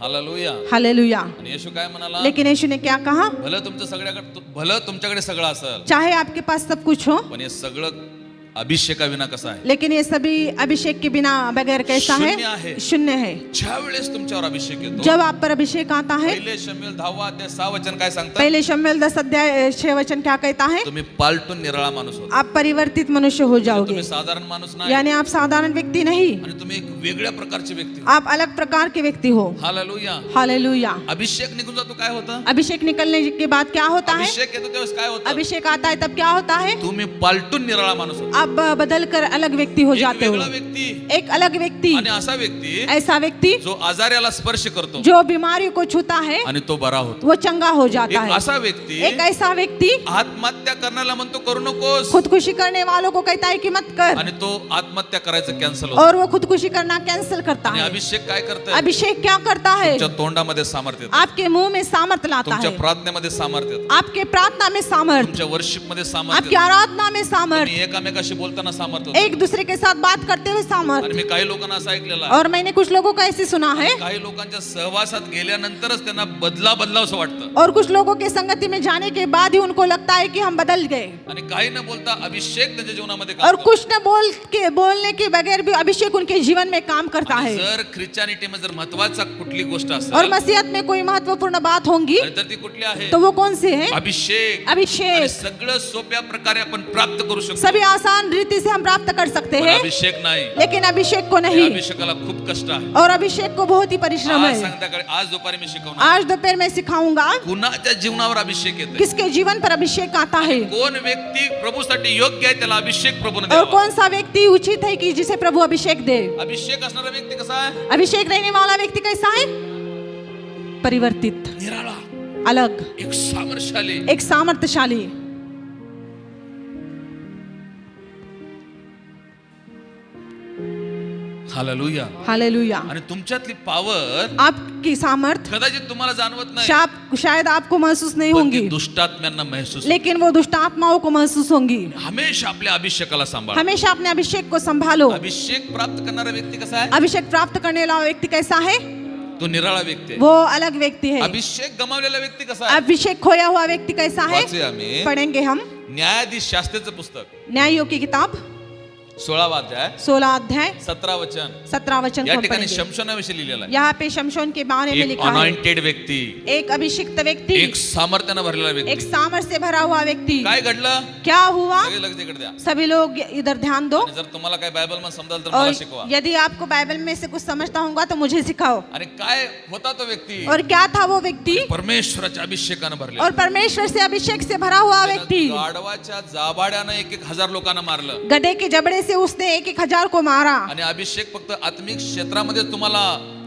Hallelujah. Hallelujah. आणि येशू काय म्हणाला? लेकिन यीशु ने क्या कहा? भलं तुमच्याकडे सगळं असेल, चाहे आपके पास सब कुछ हो, पण हे सगळं अभिषेकाविना कसं आहे? लेकिन ये सभी अभिषेक के बिना बगैर कैसा शून्य है? आहे. शून्य है. ज्या वेळेस तुमच्यावर अभिषेक येतो, जब आप पर अभिषेक आता है, पहिले शमूएल 10 अध्याय 6 वचन काय सांगतात? पहले शमूएल 10 अध्याय 6 वचन क्या कहता है? तुम्ही पालटून निराळा माणूस होता. आप परिवर्तित मनुष्य हो जाओगे. तुम्ही साधारण माणूस नाही, यानी आप साधारण व्यक्ति नहीं, आणि तुम्ही एक वेगळ्या प्रकारचे व्यक्ती हो. आप अलग प्रकार के व्यक्ति हो. हालेलुया. हालेलुया. अभिषेक निघून जातो, काय होतं? अभिषेक निकलने के बाद क्या होता है? अभिषेक येतो त्यावेळेस काय होतं? अभिषेक आता है तब क्या होता है? तुम्ही पालटून निराळा माणूस होता. आप बदल कर अलग व्यक्ति हो एक जाते हो. वेगळा व्यक्ती एक अलग व्यक्ति, आणि असा व्यक्ती ऐसा व्यक्ति जो आजाराला स्पर्श करतो जो बीमारी को छूता है आणि तो बरा होतो. वो चंगा हो जाता एक है. असा व्यक्ती एक ऐसा व्यक्ति आत्महत्या करण्याला म्हणतो करू नकोस, खुदकुशी करने वालों को कहता है कि मत कर, आणि तो आत्महत्या करायचं कॅन्सल होतो. और वो खुदकुशी करना कैंसिल करता आणि है. अभिषेक काय करतोय? अभिषेक क्या करता है? तुमच्या तोंडामध्ये सामर्थ्य येतं, आपके मुंह में सामर्थ लाता तुमच्या है, प्रार्थनेमध्ये सामर्थ्य येतं, आपके प्रार्थना में सामर्थ, तुमच्या वर्शिप मध्ये सामर्थ्य आपकी येतं, आराधना में सामर्थ, तुम्ही एकामेकाशी बोलताना सामर्थ्य होतं. एक दूसरे के साथ बात करते हुए सामर्थ. आणि मी काही लोकांना असं ऐकलेलं आहे, और मैंने कुछ लोगों का ऐसे सुना है, काही लोकांच्या सहवासात गेल्यानंतरच त्यांना बदलावसं वाटतं, और कुछ लोगों के संगति में जाने के बाद ही उनको लगता है कि हम बदल गए. आणि काही न बोलता अभिषेक त्यांच्या जीवनामध्ये काम और करतो. कुछ न बोलने के बगैर भी अभिषेक उनके जीवन में काम करता आणि है. जर ख्रिश्चनिटीमध्ये जर महत्वाचा कुठली गोष्ट और असेल, मसीहत में कोई महत्वपूर्ण बात होंगी आणि तर ती कुठली आहे? तो वो कौन सी है? अभिषेक. आणि अभिषेक. सगळं सोप्या प्रकारे आपण प्राप्त करू शकतो, सभी आसान रीति से हम प्राप्त कर सकते पण हैं, अभिषेक नाही. लेकिन अभिषेक को या नहीं. अभिषेकाला खूप कष्ट आहे. और अभिषेक को बहुत ही परिश्रम आज है. संध्याकाळी, आज दुपारी मी शिकवणार, आज दोपहर में सिखाऊंगा कुणाच्या जीवनावर अभिषेक येते, किसके जीवन पर अभिषेक आता है, कोण व्यक्ती प्रभूसाठी योग्य आहे त्याला अभिषेक प्रभूने और द्यावा. कौन सा व्यक्ति उचित है कि जिसे प्रभु अभिषेक दे. अभिषेक असणारा व्यक्ती कसा आहे? अभिषेक रहने वाला व्यक्ति कैसा है? परिवर्तित, निराळा, अलग, एक सामर्थ्यशाली. एक सामर्थ्यशाली. हालेलुया. हालेलुया. आणि तुमच्यातली पॉवर आपकी सामर्थ कदाचित तुम्हाला जाणवत नाही, शायद आपको महसूस नहीं पण होंगी, ती दुष्टात्म्यांना महसूस. लेकिन वो दुष्ट आत्माओं को महसूस होंगी. हमेशा आपल्या अभिषेकाला सांभाळा. हमेशा अपने अभिषेक को संभालो. अभिषेक प्राप्त करणारा व्यक्ती कसा आहे? अभिषेक प्राप्त करने वाला व्यक्ति कैसा है? तो निराळा व्यक्ती आहे. वो अलग व्यक्ति है. अभिषेक गमावलेला व्यक्ती कसा आहे? अभिषेक खोया हुआ व्यक्ति कैसा है? वाचूया आम्ही पढ़ेंगे हम न्यायाधीश शास्त्रेचं पुस्तक न्यायों की किताब 16वा अध्याय 16 अध्याय 17 वचन. 17 वचन या को ठिकाणी पढ़ेंगे. शमशोनाविषयी लिहिलेलं आहे. यहाँ पे शमशोन के बारे में एक लिखा है, अनॉइंटेड व्यक्ती, एक अभिषिक्त व्यक्ति, एक सामर्थ्यानं भरलेला एक व्यक्ती. सामर्थ से भरा हुआ व्यक्ति. काय घडलं? क्या हुआ? सगळे लक्ष इकडे द्या. सभी लोग इधर ध्यान दो. आणि जर तुम्हाला काय बायबल मध्ये समजाल तर मला और शिकवा. यदि आपको बाइबल में से कुछ समझता होगा तो मुझे सिखाओ. आणि काय होता तो व्यक्ती? और क्या था वो व्यक्ति? परमेश्वराच्या अभिषेकानं भरलेला. और परमेश्वर से अभिषेक से भरा हुआ व्यक्ति. गाढवाच्या जाबाड्यानं 1,000 लोकांना मारलं. गधे के जबड़े से उसने 1,000 को मारा. आणि अभिषेक फक्त आत्मिक क्षेत्रामध्ये तुम्हाला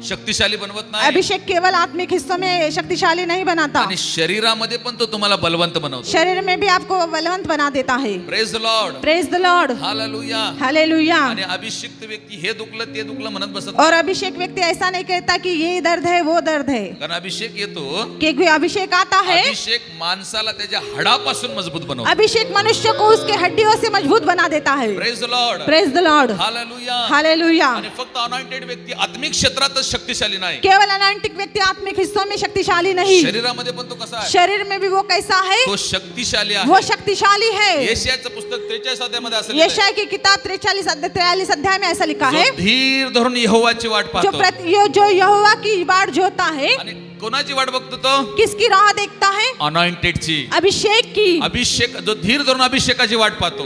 शक्तिशाली बनवत नाही, अभिषेक केवल आत्मिक हिस्सों में शक्तिशाली नहीं बनाता, आणि शरीरामध्ये पण तो तुम्हाला बलवंत बनवतो. शरीर में भी आपको बलवंत बना देता है. Praise the Lord. Praise the Lord. Hallelujah. Hallelujah. आणि अभिषिक्त व्यक्ती हे दुखलं ते दुखलं म्हणत बसत और अभिषेक व्यक्ति ऐसा नहीं कहता कि ये दर्द है वो दर्द है, कारण अभिषेक येतो, क्योंकि अभिषेक आता है. अभिषेक माणसाला त्याच्या हाडापासून मजबूत बनवतो. अभिषेक मनुष्य को उसके हड्डियों से मजबूत बना देता है. Praise the Lord. Praise the Lord. Hallelujah. Hallelujah. आणि फक्त अनॉइंटेड व्यक्ती आत्मिक क्षेत्रातच शक्तिशाली नाही, केवल अनॉइंटिक व्यक्ति आत्मिक हिस्सों में शक्तिशाली नहीं, शरीरामध्ये पण तो कसा आहे? शरीर में भी वो कैसा है? तो शक्तिशाली वो आहे. शक्तिशाली है. यशायाचं पुस्तक 43 अध्यायामध्ये असं लिहिलंय, यशाया की किताब 43 अध्याय में ऐसा लिखा है, जो धीर धरून यहोवाची वाट पाहतो. जो यहोवा की बाट जोता है. आणि कोणाची वाट बघतो तो? किसकी राह देखता है? अनॉइंटेडची. अभिषेक की. अभिषेक जो धीर धरून अभिषेकाची वाट पाहतो.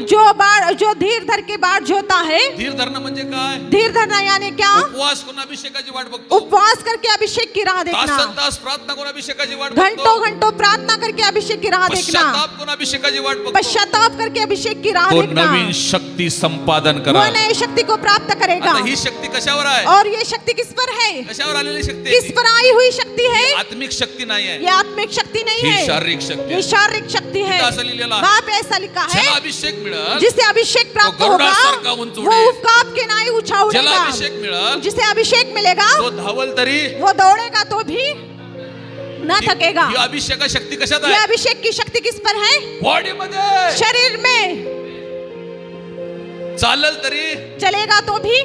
जो धीर धर के बाट जोता है. धीर धरणं म्हणजे काय? धीर धरना यानी क्या? उपवास करून अभिषेकाची वाट बघतो. उपवास करके अभिषेक की राह देखना. तास प्रार्थना करून अभिषेकाची वाट बघतो. घंटों घंटों प्रार्थना करके अभिषेक की राह देखना. पश्चाताप करून अभिषेकाची वाट बघतो. पश्चाताप करके अभिषेक की राह तो देखना. नवीन शक्ती संपादन करा. वो नई शक्ति को प्राप्त करेगा. आता ही शक्ती कशावर आहे? और ये शक्ति किस पर है? कशावर आलेली शक्ती? किस पर आई हुई शक्ति है? आत्मिक शक्ती नाही आहे, ये आत्मिक शक्ति नहीं ही है, शारीरिक शक्ती ये आहे. शारीरिक शक्ति है. इथं असं लिहिलेलं आहे, वहाँ पे ऐसा लिखा है, ज्याला अभिषेक मिळेल जिसे अभिषेक प्राप्त तो होगा गरुडासारखा उंच वो उडेल. उफकाप के नाई ऊंचा ज्याला उड़ेगा. अभिषेक मिळेल जिसे अभिषेक मिलेगा तो धावल तरी वो दौड़ेगा तो भी न थकेगा. ही अभिषेक शक्ती कशात ये आहे? अभिषेक की शक्ति किस पर है? बॉडी मध्ये. शरीर में. चालल तरी चलेगा तो भी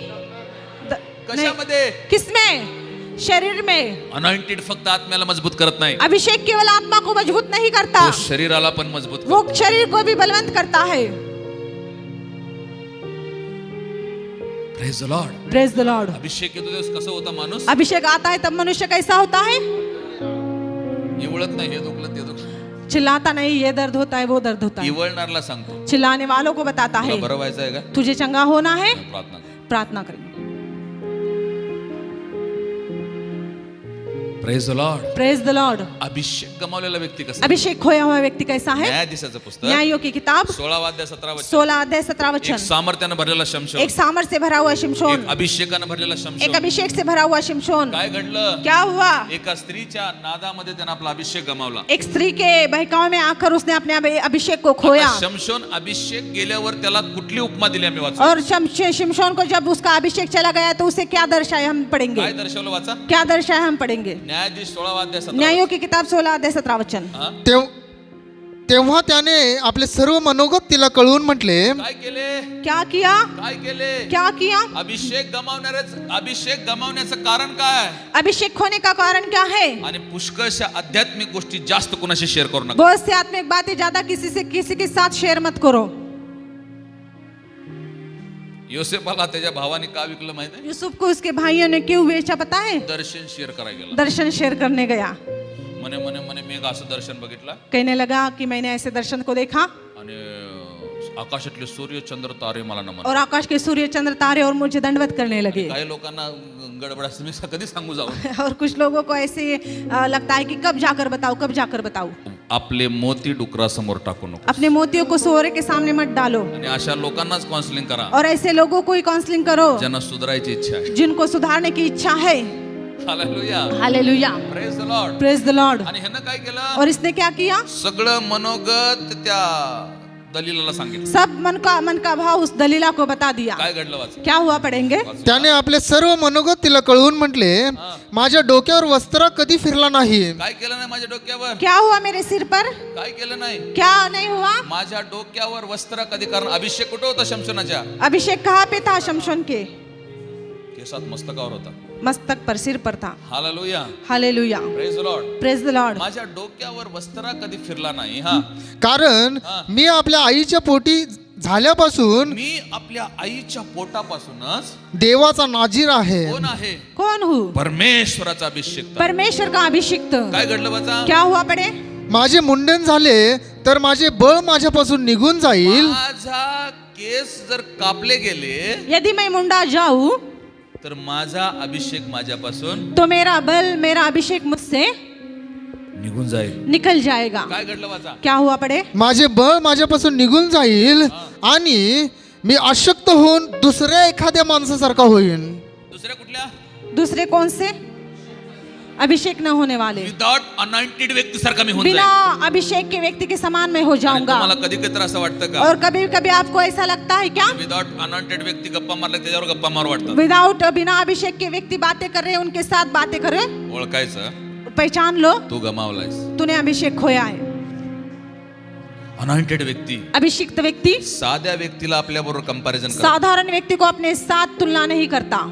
कशामध्ये? किसमें? शरीर में अनॉइंटेड फक्त आत्म्याला मजबूत करत नाही, अभिषेक केवल आत्मा को मजबूत नहीं करता, तो शरीराला पण मजबूत वो करतो. शरीर को भी बलवंत करता है. Praise the Lord. Praise the Lord. अभिषेक येतो दिवस कसं होता माणूस अभिषेक आता है तब मनुष्य कैसा होता है? इवळत नाही, हे दुखलं ते दुखलं. चिल्लाता नहीं, ये दर्द होता है, वो दर्द होता है. इवळणारला सांगतो, चिल्लाने वालों को बताता तुला है बरं व्हायचं आहे का, तुझे चंगा होना है, प्रार्थना कर. प्रार्थना करें. Praise the Lord. Praise the Lord. अभिषेक गमावलेला व्यक्ती कसा आहे? अभिषेक खोया हुआ व्यक्ति कैसा है? न्यायाधीशाचं पुस्तक न्यायों की किताब 16 अध्याय 17 वचन. 16 अध्याय 17 एक वचन. सामर्थ्यानं भरलेला शमशोन, एक सामर्थ से भरा हुआ शिमशोन, एक अभिषेकानं भरलेला एक शमशोन. अभिषेक से भरा हुआ शिमशोन. काय घडलं? क्या हुआ? एका स्त्रीच्या नादामध्ये त्यानं आपला अभिषेक गमावला. एक स्त्री के बहकावे में आकर उसने अपने अभिषेक को खोया. आता शमशोन अभिषेक गेल्यावर त्याला कुठली उपमा दिली आम्ही वाचू? और शिमशोन को जब उसका अभिषेक चला गया तो उसे क्या दर्शाया हम पढ़ेंगे? काय दर्शवलं वाचा? क्या दर्शाया हम पढ़ेंगे? न्यायाधीश 16 अध्याय 17. न्यायों की किताब 16 अध्याय 17 वचन. हा? तेव्हा त्याने आपले सर्व मनोगत तिला कळवून म्हटले, काय केले? क्या किया? काय केले? क्या किया? अभिषेक गमावण्याचं कारण काय? अभिषेक खोने का कारण क्या है? आणि पुष्कळशा आध्यात्मिक गोष्टी जास्त कुणाशी शेअर करू नका. बहुत से आत्मिक बातें ज्यादा किसी के साथ शेयर मत करो. योसेफाला त्याच्या भावाने का विकलं माहिती आहे? यूसुफ को उसके भाइयों ने क्यों बेचा पता है? दर्शन शेअर करायला गेला. दर्शन शेयर करने गया. म्हणे म्हणे म्हणे मी एक असं दर्शन बघितलं कहने लगा कि मैंने ऐसे दर्शन को देखा आणि आकाशातले सूर्य चंद्र तारे मला नमन. और आकाश के सूर्य चंद्र तारे और मुझे दंडवत करने लगे. काही लोकांना गडबड असते, मी कधी सांगू जाऊ. और कुछ लोगों को ऐसे लगता है कि कब जाकर बताऊं. आपले मोती डुकरासमोर टाकू नको अपने मोतियों को सूअर के सामने मत डालो. आणि अशा लोकांनाच काउन्सिलिंग करा और ऐसे लोगों को ही काउंसलिंग करो ज्यांना सुधारायची इच्छा आहे. जिनको सुधारने की इच्छा है. Hallelujah. Hallelujah. Praise the Lord. Praise the Lord. आणि ह्यानं काय केलं? और इसने क्या किया? सगळं मनोगत त्या दलीलाला सांगितलं. सब मन का भाव उस दलीला को बता दिया. काय घडलं वाच? क्या हुआ पढ़ेंगे. त्याने आपले सर्व मनोगत तिला कळवून म्हटले, माझ्या डोक्यावर वस्त्र कधी फिरला नाही. काय केलं नाही माझ्या डोक्यावर? क्या हुआ मेरे सिर पर? काय केलं नाही? क्या नहीं हुआ? माझ्या डोक्यावर वस्त्र कधी, कारण अभिषेक कुठं होता शमशोनाच्या? अभिषेक कहाँ पे था शमशोन के? केसात मस्तकावर होता. मस्तक पर, सिर पर था. Hallelujah. Hallelujah. Praise the Lord. Praise the Lord. माझ्या डोक्यावर वस्त्र कधी फिरला नाही. हा, कारण मी आपल्या आईच्या पोटी झाल्यापासून मी आपल्या आईच्या पोटापासूनच देवाचा नाजीर आहे. कोण आहे? कौन हूँ? परमेश्वराचा अभिषेक. परमेश्वर का अभिषिक्त. काय घडलं बचा? क्या हुआ पढ़े. माझे मुंडन झाले तर माझे बळ माझ्यापासून निघून जाईल. माझा केस जर कापले गेले यदि मैं मुंडा जाऊं तर माझा अभिषेक माझ्यापासून तो मेरा बल, मेरा अभिषेक मुझसे निघून जाईल. निकल जाएगा. काय घडलं वाचा? क्या हुआ पढ़े. माझे बळ माझ्यापासून निघून जाईल आणि मी अशक्त होऊन दुसऱ्या एखाद्या माणसासारखा होईन. दुसऱ्या कुठल्या? दूसरे कौन से? अभिषेक न होने वाले. विदाउट अनॉइंटेड व्यक्ती सारखा मी होऊन बिना जाईल. अभिषेक के व्यक्ति के समान में हो जाऊंगा. तुम्हाला कधी कधी असं वाटतं का? और कभी कभी आपको ऐसा लगता है क्या? विदाउट अनॉइंटेड व्यक्ती गप्पा मारले त्याच्यावर गप्पा मार वाटतात. विदाउट बिना अभिषेक के व्यक्ति बातें कर रहे हैं, उनके साथ बातें कर रहे हैं. ओळखायचं पहचान लो तू गमावलायस. तूने अभिषेक खोया है. अनॉइंटेड व्यक्ती अभिषिक्त व्यक्ति साध्या व्यक्तीला आपल्या बरोबर कंपॅरिझन कर. साधारण व्यक्ति को अपने साथ तुलना नहीं करता.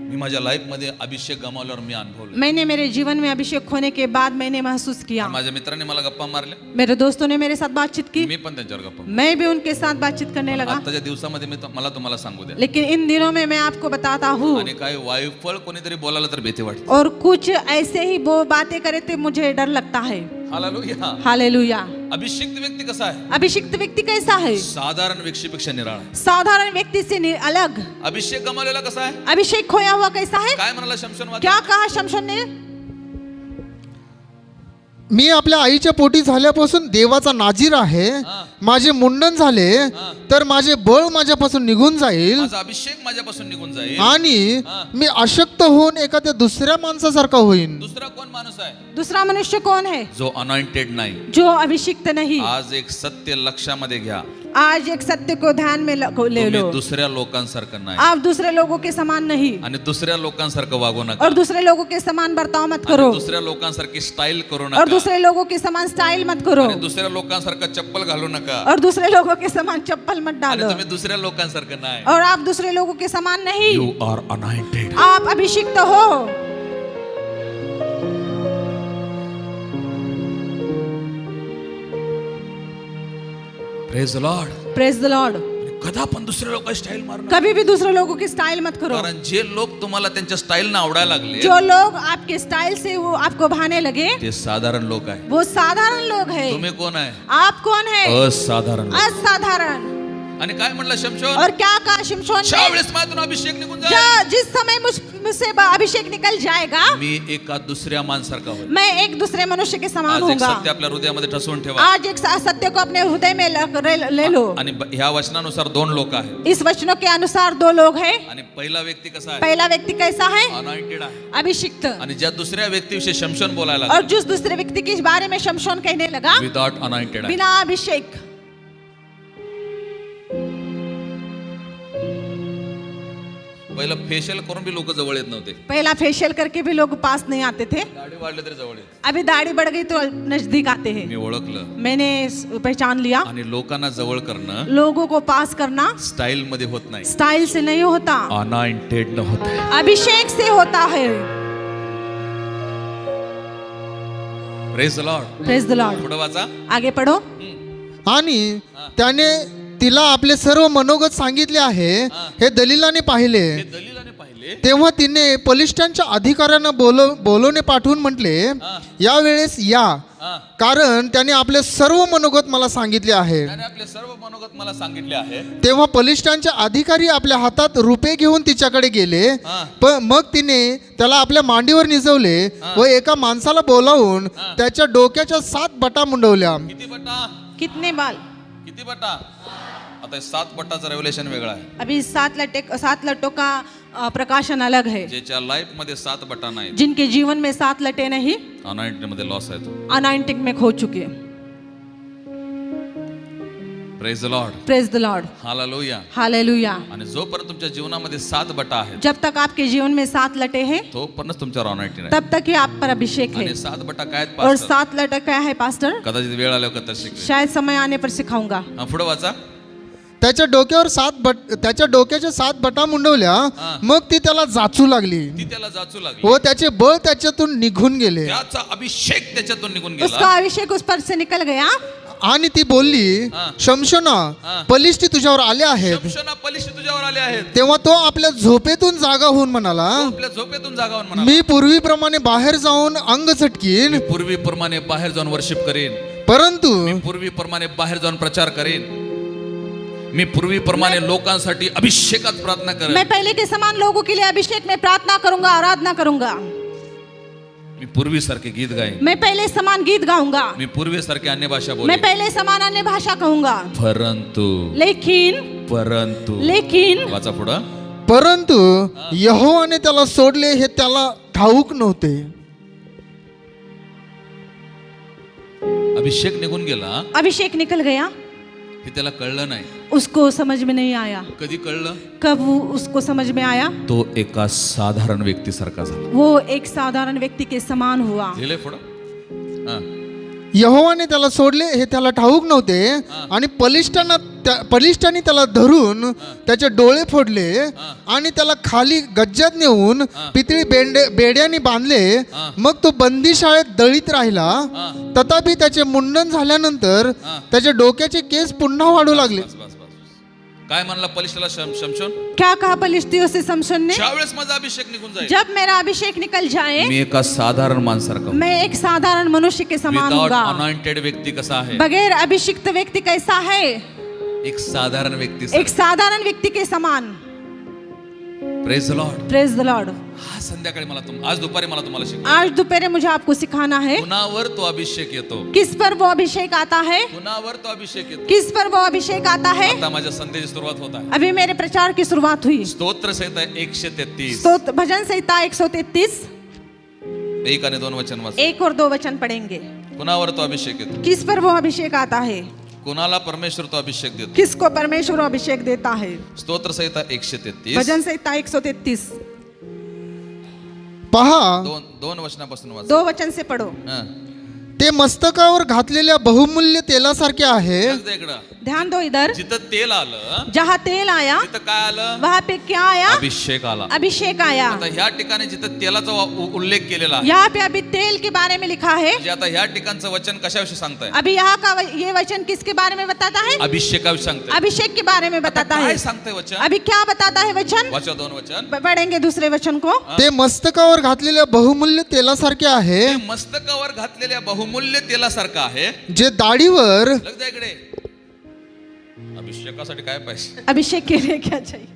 मी माझ्या लाईफ मध्ये अभिषेक गमावल्यावर मी अनुभवलं. मैंने मेरे जीवन में अभिषेक खोने के बाद मैंने महसूस किया. माझ्या मित्रांनी मला गप्पा मारल्या, मेरे दोस्तों ने मेरे साथ बातचीत की, मी पण त्यांच्यावर गप्पा. मैं भी उनके साथ बातचीत करने लगा. आताच्या दिवसामध्ये मला तुम्हाला सांगू द्या, लेकिन इन दिनों में मैं आपको बताता हूँ, आणि काही वायुफळ कोणीतरी बोलायला तर भीती वाटते. और कुछ ऐसे ही वो बातें करे तो मुझे डर लगता है. हालेलुया. हालेलुया. अभिषिक्त व्यक्ती कसा आहे? अभिषिक्त व्यक्ति कैसा है? साधारण व्यक्तीपेक्षा निराळा. साधारण व्यक्ति से अलग. अभिषेक गमावलेला कसा आहे? अभिषेक खोया हुआ कैसा है? काय म्हणाला शमशोन वाचा? क्या कहा शमशोन ने? मी आपल्या आईच्या पोटी झाल्यापासून देवाचा नाजीर आहे. माझे मुंडन झाले तर माझे बळ माझ्यापासून निघून जाईल माझा अभिषेक माझ्यापासून निघून जाईल आणि मी अशक्त होऊन एखाद्या दुसऱ्या माणसासारखा होईन. दुसरा कोण माणूस आहे? दूसरा मनुष्य कौन है? जो अनॉइंटेड नाही. जो अभिषिक्त नहीं. आज एक सत्य लक्षामध्ये घ्या, आज एक सत्य को ध्यान में ले तुम्ही लो। दुसऱ्या लोकांसारखं नाही आप दूसरे लोगों के समान नहीं आणि दुसऱ्या लोकांसारखं वागू नका और दूसरे लोगों के समान बर्ताव मत आणि करो दुसऱ्या लोकांसारखी स्टाईल करू और नका दूसरे लोगों के समान स्टाइल मत करो आणि दुसऱ्या लोकांसारखं चप्पल घालू नका और दूसरे लोगों के समान चप्पल मत आणि डालो तुम्ही दुसऱ्या लोकांसारखं नाही और आप दूसरे लोगों के समान नहीं, यू आर अनॉइंटेड आप अभिषिक्त हो। Praise the Lord praise the Lord. कदा पण दुसऱ्या लोकांची स्टाईल मारू नका कभी भी दूसरे लोगों की स्टाइल मत करो। कारण जे लोक तुम्हाला त्यांच्या स्टाईल ना आवडायला लागले जो लोग आपके स्टाइल से वो आपको भाने लगे ते साधारण लोक आहे वो साधारण लोग हैं। तुम्ही कोण आहे आप कौन है? असाधारण लोक. असाधारण। आणि काय म्हणलं शमशोन और क्या कहा शिमशोन ने? ज्यावेळेस माझ्यातून अभिषेक निघून जाईल जिस समय मुझसे अभिषेक निकल जाएगा मी एका दुसऱ्या माणसारखा होईल मैं एक दूसरे मनुष्य के समान आज एक होऊंगा। सत्य आपल्या हृदयामध्ये ठसवून ठेवा आज एक सत्य को अपने हृदय में ले लो। आणि ह्या वचनानुसार दोन लोक आहेत इस वचनों के अनुसार दो लोग हैं। आणि पहिला व्यक्ती कसा आहे पहला व्यक्ति कैसा है? अनॉइंटेड आहे अभिषिक्त। आणि ज्या दुसऱ्या व्यक्तीविषयी शमशोन बोलायला और जिस दूसरे व्यक्ति के बारे में शमशोन कहने लगा विदाउट अनॉइंटेड आहे बिना अभिषेक। पहिलं फेशियल करून बी लोक जवळ येत नव्हते पहला फेशियल करके भी लोग पास नहीं आते थे, दाढी वाढले तरी जवळ येत अभी दाढ़ी बढ़ गई तो नजदीक आते हैं। मी ओळखलं मैंने पहचान लिया आणि लोकांना जवळ करणं लोगों को पास करना स्टाईल मध्ये होत नाही स्टाइल से नहीं होता, अनॉइंटेड न होत आहे अभिषेक से होता है। Praise the Lord praise the Lord. पुढे वाचा आगे पढ़ो। आणि त्याने तिला आपले सर्व मनोगत सांगितले आहे हे दलीलाने पाहिले। हे दलीलाने पाहिले तेव्हा तिने बलिष्ठांच्या अधिकाऱ्यांना बोलवणे पाठवून म्हटले यावेळेस या, कारण त्याने आपले सर्व मनोगत मला सांगितले आहे। त्याने आपले सर्व मनोगत मला सांगितले आहे तेव्हा बलिष्ठांचे अधिकारी आपल्या हातात रुपये घेऊन तिच्याकडे गेले, मग तिने त्याला आपल्या मांडीवर निजवले व एका माणसाला बोलावून त्याच्या डोक्याच्या 7 बटा मुंडवल्या। किती बटा कितने बाल? किती बटा आता हे 7 बटाचं रेव्हलेशन वेगळं आहे अभी 7 लटों का प्रकाशन अलग है। ज्याच्या लाईफ मध्ये 7 बटा नाही जिनके जीवन में 7 लटे नहीं अनॉइंटेड मध्ये लॉस आहे तो अनॉइंटिंग में खो चुके। Praise the Lord praise the Lord. Hallelujah hallelujah. आणि जोपर्यंत तुमच्या जीवनामध्ये 7 बटा आहेत जब तक आपके जीवन में 7 लटे हैं तोपर्यंत तुमच्यावर अनॉइंटेड आहे तब तक ही आप पर अभिषेक है। आणि 7 बटा काय आहेत और पास्टर? 7 लटा क्या है पास्टर? कदाचित वेळ आल्यावर कथा शिकवे शायद समय आने पर सिखाऊंगा। पुढे वाचा त्याच्या डोक्यावर त्याच्या डोक्याच्या 7 बटा मुंडवल्या, मग ती त्याला जाचू लागली ती त्याला जाचू लागली व त्याचे बळ त्याच्यातून निघून गेले। त्याचा अभिषेक त्याच्यातून निघून उसका गेला अभिषेक उस पर से निकल गया। आणि ती बोलली शमशोना बलिष्ठी तुझ्यावर आले आहेत। शमशोना बलिष्ठ तुझ्यावर आले आहेत तेव्हा तो आपल्या झोपेतून जागा होऊन म्हणाला तो आपल्या झोपेतून जागावून म्हणा मी पूर्वीप्रमाणे बाहेर जाऊन अंग झटकीन, पूर्वीप्रमाणे बाहेर जाऊन वर्शिप करेन परंतु पूर्वीप्रमाणे बाहेर जाऊन प्रचार करेन मी पूर्वीप्रमाणे लोकांसाठी अभिषेकात प्रार्थना करेन मैं पहले के समान लोगों के लिए अभिषेक में प्रार्थना करूंगा, आराधना करूंगा। मी पूर्वीसारखे गीत गाईन मैं पहले समान गीत गाऊंगा। मी पूर्वीसारखे अन्य भाषा मैं बोलेन पहले समान अन्य भाषा कहूंगा। परंतु लेकिन वाचा पुढं परंतु यहोवाने त्याला सोडले हे त्याला ठाऊक नव्हते। अभिषेक निघून गेला अभिषेक निकल गया, हे त्याला कळलं नाही उसको समझ में नहीं आया। कधी कळलं कब उसको समझ में आया? तो एका साधारण व्यक्तीसारखा झाला वो एक साधारण व्यक्ति के समान हुआ। लिहिलंय पुढं हा यहोवाने त्याला सोडले हे त्याला ठाऊक नव्हते आणि बलिष्ठांनी त्याला धरून त्याचे डोळे फोडले आणि त्याला खाली गज्जात नेऊन पितळी बेड्याने बांधले। मग तो बंदीशाळेत दळीत राहिला, तथापि त्याचे मुंडन झाल्यानंतर त्याचे डोक्याचे केस पुन्हा वाढू लागले। बस बस बस काय म्हणला बलिष्ठाला शमशोन क्या कहा पलिश्तियों से शमशोन ने? ज्यावेळेस माझा अभिषेक निघून जाईल जब मेरा अभिषेक निकल जाए मी एका साधारण माणसारखा मैं एक साधारण मनुष्य के समान विदाउट होगा। अनॉइंटेड व्यक्ती कसा आहे बगैर अभिषिक्त व्यक्ति कैसा है? एक साधारण व्यक्ती एक साधारण व्यक्ति के समान। Praise the Lord praise the Lord. आज संध्याकाळी आज दुपारी मला तुम्हाला शिकवा आज दोपहर मुझे आपको सिखाना है कुणावर तो अभिषेक येतो किस पर वो अभिषेक आता है, कुणावर तो अभिषेक येतो किस पर वो अभिषेक आता है। आता माझ्या संदेशाची सुरुवात होत आहे अभी मेरे प्रचार की शुरुआत हुई। स्तोत्र संहिता 133 तो भजन संहिता 133 1 आणि 2 वचन वाच 1 और 2 वचन पढ़ेंगे। कुणावर तो अभिषेक येतो किस पर वो अभिषेक आता है? कोणाला परमेश्वर तो अभिषेक देतो? किसको परमेश्वर अभिषेक देता है? स्तोत्र संहिता 133 भजन संहिता 133 पहा, दोन वचनापासून वाचा. 2 वचन से पढ़ो. हं. ते मस्तकावर घातलेल्या बहुमूल्य तेलासारखे आहे. लक्ष द्या इकडं. ध्यान दो इधर. जिथं तेल आलं जहाँ तेल आया तिथं काय आलं? वहाँ पे क्या आया? अभिषेक आला. अभिषेक आया. आता ह्या ठिकाणी जिथं तेलाचा उल्लेख केलेला आहे, यहाँ पे अभी तेल के बारे में लिखा है. म्हणजे आता ह्या ठिकाणचं वचन कशाविषयी सांगताय? अभी यहाँ का ये वचन किसके बारे में बताता है? अभिषेकाविषयी सांगताय. अभिषेक के बारे में बताता काय है. सांगताय वचन? अभी क्या बताता है वचन? वाचा 2 वचन. पढ़ेंगे दूसरे वचन को. ते मस्तकावर घातलेल्या बहुमूल्य तेलासारखे आहे, ते मस्तकावर घातलेल्या बहुमूल्य तेलासारखं आहे. जे दाढीवर लक्ष द्या इकडे. अभिषेकासाठी काय पाहिजे? अभिषेक के लिए क्या चाहिए?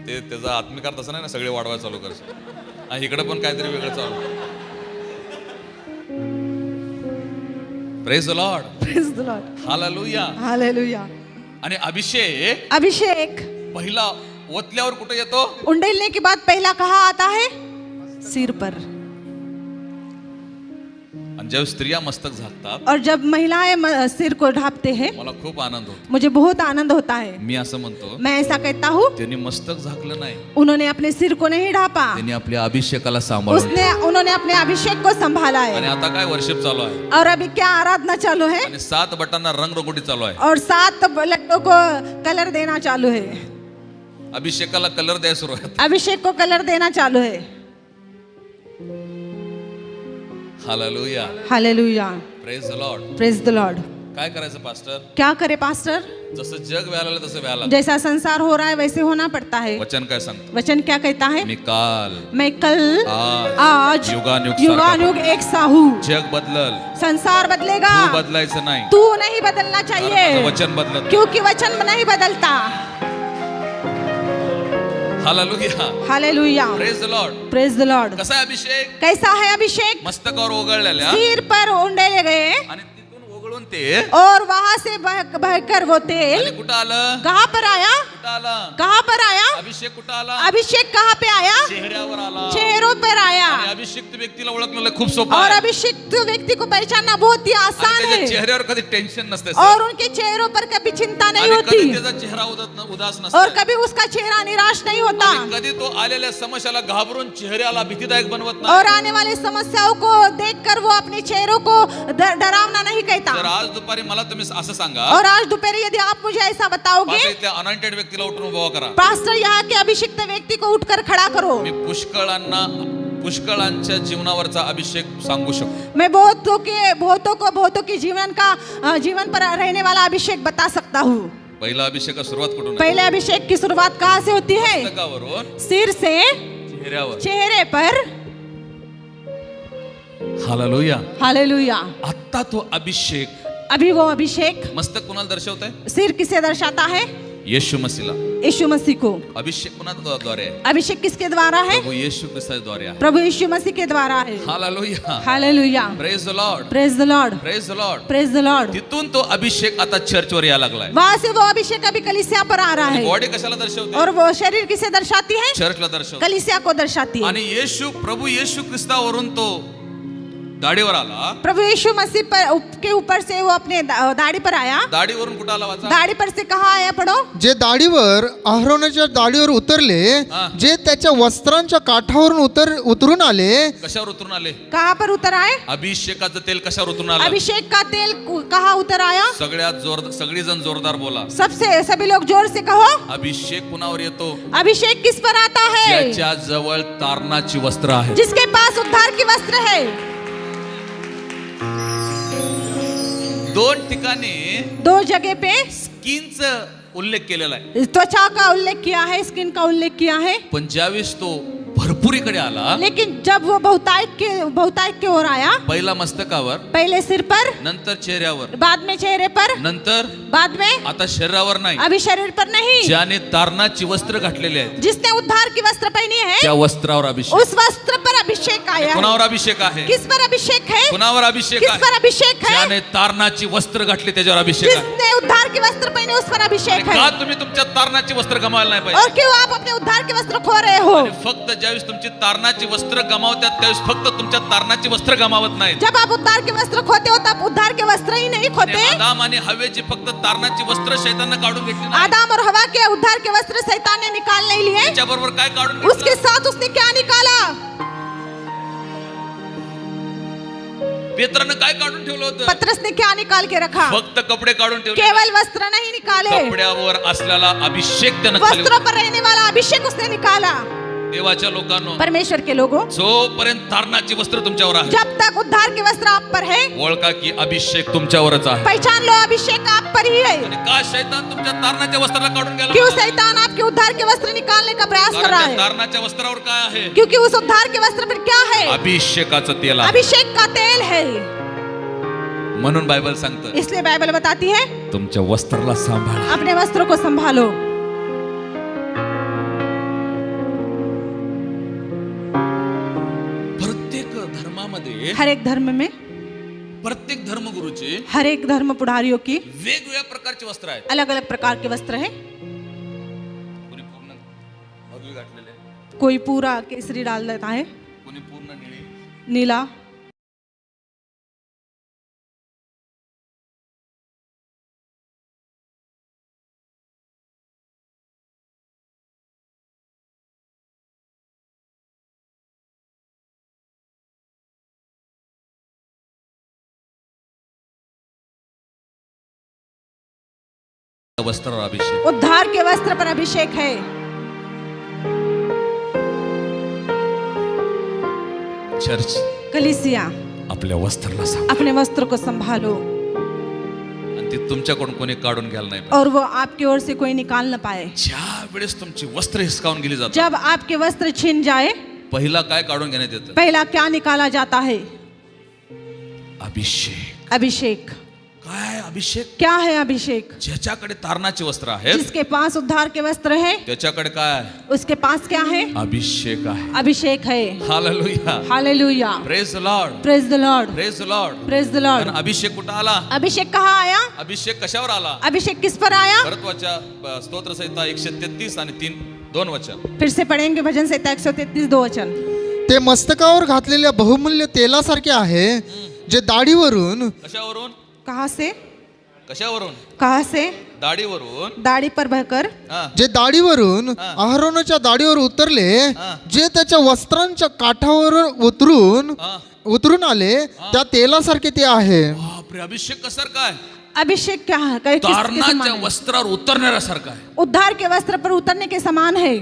ते त्याचा आत्मिकार तसं नाही ना, सगळे वाढवायला चालू करायचं. आणि इकडे पण काहीतरी वेगळं चालू. Praise the Lord. Praise the Lord. Hallelujah. Hallelujah. आणि अभिषेक अभिषेक पहिला ओतल्यावर कुठे येतो? उंडेलने के बाद पहला कहाँ आता है? सिर पर. आणि जेव्हा स्त्रिया मस्तक झाकतात, और जब महिलाएं सिर को ढापते हैं मला खूप आनंद होतो. मुझे बहुत आनंद होता है. मी असं म्हणतो, मैं ऐसा कहता हूँ, त्यांनी मस्तक झाकलं नाही, उन्होंने अपने सिर को नहीं ढापा, त्यांनी आपल्या अभिषेकाला सांभाळलं. उन्होंने अपने अभिषेक को संभाला आणि है. आता काय वर्शिप चालू आहे, और अभी क्या आराधना चालू है, आणि 7 बटांना रंगरंगोटी चालू आहे. और 7 लट्टों को कलर देना चालू है. अभिषेकाला कलर द्यायला सुरू आहे. अभिषेक को कलर देना चालू है. Hallelujah. Hallelujah. Praise the Lord. Praise the Lord. काय करायचं पास्टर? क्या करे पास्टर? जसं जग व्हायला तसं व्हायला. जैसा संसार हो रहा है वैसे होना पड़ता है. वचन काय सांगतं? वचन क्या कहता है? मी काल, मैं कल, आज, युगानुयुग युगानुयुग एक सा हूँ. जग बदलल, संसार बदलेगा, तू बदलायचं नाही. तू नहीं बदलना चाहिए, वचन बदलत. क्योंकि वचन नहीं बदलता. Hallelujah. Hallelujah. Praise the Lord. Praise the Lord. कसा आहे अभिषेक? कैसा है अभिषेक? मस्तकावर ओघळलेल्या सिर पर उंडेले गए आणि तिथून ओघळून ते और वहां से बहकर वो तेल आणि कुठं आलं? कहाँ पर आया? कुठं आलं? कहाँ पर आया? अभिषेक कुठं आला? अभिषेक कहाँ पे आया? चेहऱ्यावर आला. चेहरों पर आया. आणि अभिषिक्त व्यक्तीला ओळखणं खूप सोपं और आहे. अभिषिक्त व्यक्ति को पहचानना बहुत ही आणि आसान त्याच्या है. चेहऱ्यावर कधी टेन्शन नसते और उनके चेहरों पर कभी चिंता नहीं आणि कधी होती, त्याचा चेहरा उदास और नसतो. कभी उसका चेहरा निराश नहीं होता, आणि कधी तो आलेल्या समस्याला घाबरून चेहऱ्याला भीतीदायक बनवत और नाही. आने वाली समस्याओं को देखकर वो अपने चेहरों को डरावना नहीं तर कहता. आज दुपारी मला तुम्ही असं सांगा, और आज दोपहर यदि आप मुझे ऐसा बताओगे, पास्टर इथल्या अनॉइंटेड व्यक्तीला उठून उभा करा. पास्टर यहाँ के अभिषिक्त व्यक्ति को उठकर खड़ा करो. मी पुष्कळांच्या जीवनावरचा अभिषेक सांगू शकतो. मैं बहुतों के जीवन पर रहने वाला अभिषेक बता सकता हूँ. पहिला अभिषेक सुरुवात कुठून? पहले अभिषेक की शुरुआत कहाँ से होती है? मस्तकावरून सिर से चेहऱ्यावर. चेहरे पर. हालेलुया. हालेलुया. आता तो अभिषेक, अभी वो अभिषेक मस्तक कुणाला दर्शवत आहे? सिर किसे दर्शाता है? येशू मसीला. यीशु मसीह को. अभिषेक कुणाद्वारे आहे? अभिषेक किसके द्वारा है? प्रभू येशू ख्रिस्ताद्वारे आहे. प्रभु यीशु मसीह के द्वारा है. Hallelujah. Hallelujah. Praise the Lord. Praise the Lord. Praise the Lord. Praise the Lord. तिथून तो अभिषेक आता चर्चवर यायला लागलाय. वहां से वो अभिषेक अभी कलीसिया पर आ रहा है. बॉडी कशाला दर्शवते? और वो शरीर किसे दर्शाती है? चर्चला दर्शवते. कलीसिया को दर्शाती है. आणि प्रभू येशू ख्रिस्तावरून तो दाढीवर आला. प्रभु यीशु मसीह के ऊपर से वो अपने दाढ़ी पर आया. दाढीवरून कुठं आला? वाचा. दाढ़ी पर से कहाँ आया? पढ़ो. जे दाढीवर अहरोनाच्या दाढीवर उतरले, हा. जे त्याच्या वस्त्रांच्या काठावरून उतरून आले, कशावर उतरून आले? कहाँ पर उतर आए? अभिषेकाचं तेल कशावर उतरून आलं? अभिषेक का तेल कहाँ उतर आया? सगळीजण जोरदार बोला. सभी लोग जोर से कहो. अभिषेक कुणावर येतो? अभिषेक किस पर आता है? ज्याच्या जवळ तारणाची वस्त्र आहे. जिसके पास उद्धार की वस्त्र है. 2 ठिकाणी 2 जगह पे स्किनचा उल्लेख केलेला आहे. त्वचा का उल्लेख किया है, स्किन का उल्लेख किया है. पण ज्यावेळेस तो भरपुरीकडे आला, लेकिन जब वो बहुतायत के ओर आया, पहिला मस्तकावर, पहले सिर पर, नंतर चेहऱ्यावर, बाद में चेहरे पर, नंतर बाद में, आता शरीरावर नाही, अभी शरीर पर नहीं. ज्याने तारणाची वस्त्र घातलेले आहेत जिसने उद्धार की वस्त्र पहनी है, त्या वस्त्रावर अभिषेक. उस वस्त्र पर अभिषेक आया है. कुणावर अभिषेक आहे? किस पर अभिषेक है? कुणावर अभिषेक किस आहे? पर अभिषेक है? ज्याने तारणाची वस्त्र घातली त्याच्यावर अभिषेक आहे. जिसने उद्धार की वस्त्र पहने उस पर अभिषेक का है. तुम्ही तुमच्या तारणाची वस्त्र गमावलं नाही और पाहिजे? क्यों आप अपने उद्धार के वस्त्र खो रहे हो? आणि फक्त ज्यावेळेस तुमची तारणाची वस्त्र गमावतात त्यावेळेस फक्त तुमच्या तारणाची वस्त्र गमावत नाहीत. जब आप उद्धार के वस्त्र खोते हो तब उद्धार के वस्त्र ही नहीं आणि खोते. आदाम आणि हव्वेची फक्त तारणाची वस्त्र शैतानने काढून घेतली नाही. आदम और हवा के उद्धार के वस्त्र शैतान ने निकाल नहीं लिए. त्याच्याबरोबर काय काढून उसके घेतलं? साथ उसने क्या निकाला? पेत्रानं काय काढून ठेवलं होतं? पतरस ने क्या निकाल के रखा? फक्त कपडे काढून ठेवले. केवल वस्त्र नहीं निकाले, कपड्यावर असलेला अभिषेक त्यानं खाली वस्त्रों पर रहने वाला अभिषेक उसने निकाला. देवाच्या लोकांनो, परमेश्वर के लोगों, जोपर्यंत तारणाची वस्त्र तुमच्यावर आहे, जब तक उद्धार के वस्त्र आप पर है, ओळखा की अभिषेक तुमच्यावरच आहे. पहचान लो अभिषेक आप पर ही है. आणि का शैतान तुमच्या तारणाच्या वस्त्राला काढून गेला? क्यों शैतान आपके उद्धार के वस्त्र निकालने का प्रयास कर कारण रहा त्या है? तारणाच्या वस्त्रावर काय आहे? क्योंकि उस उद्धार के वस्त्र पर क्या है? अभिषेकाचं तेल आहे. अभिषेक का तेल है. म्हणून बायबल सांगतं, इसलिए बाइबल बताती है तुमच्या वस्त्राला सांभाळा. अपने वस्त्रों को संभालो. प्रत्येक धर्मामध्ये, हर एक धर्म में, प्रत्येक धर्मगुरूचे हर एक धर्म पुढ़ारियों की वेगवेगळ्या प्रकारचे वस्त्र आहेत. अलग अलग प्रकार के वस्त्र हैं. कोणी पूर्ण भगवी घातलेले, कोई पूरा केसरी डाल देता है, कोणी पूर्ण निळी, नीला. वस्त्रावर अभिषेक. उद्धार के वस्त्र पर अभिषेक है. चर्च कलीसिया, आपल्या वस्त्राला सांभाळा. अपने वस्त्र को संभालो आणि ते तुमच्याकडून कोणी काढून घ्यायला नाही. और वो आपकी ओर से कोई निकाल न पाए. ज्या वेळेस तुमची वस्त्र हिसकावून गेली जातात, जब आपके वस्त्र छिन जाए, पहिला काय काढून घेण्यात येतं? पहला क्या निकाला जाता है? अभिषेक. अभिषेक. काय अभिषेक? क्या है अभिषेक? ज्याच्याकडे तारणाचे वस्त्र आहेत जिसके पास उद्धार के वस्त्र है, त्याच्याकडे काय आहे? उसके पास क्या है? अभिषेक आहे. अभिषेक है. Hallelujah, hallelujah, praise the Lord, praise the Lord, praise the Lord. Praise the Lord. आणि अभिषेक कुठं आला? अभिषेक कहाँ आया? अभिषेक कशावर आला? अभिषेक किस पर आया? भरतवाच्या स्तोत्र संहिता 133 आणि 2 वचन. फिर से पढ़ेंगे भजन संहिता 133 2 वचन. ते मस्तकावर घातलेल्या बहुमूल्य तेलासारखे आहे, जे दाढीवरून कशावरून? कहाँ से? कशावरून? कहाँ से? दाढीवरून. दाढ़ी पर बहकर, हा. जे दाढीवरून अहरोनाच्या दाढीवर उतरले, जे त्याच्या वस्त्रांच्या काठावर उतरून आले, त्या तेलासारखे ते आहे. बापरे, अभिषेक कसारखा आहे? अभिषेक क्या है? किसके तारणाच्या समान है? वस्त्रावर उतरण्यासारखा आहे. उद्धार के वस्त्र पर उतरने के समान है.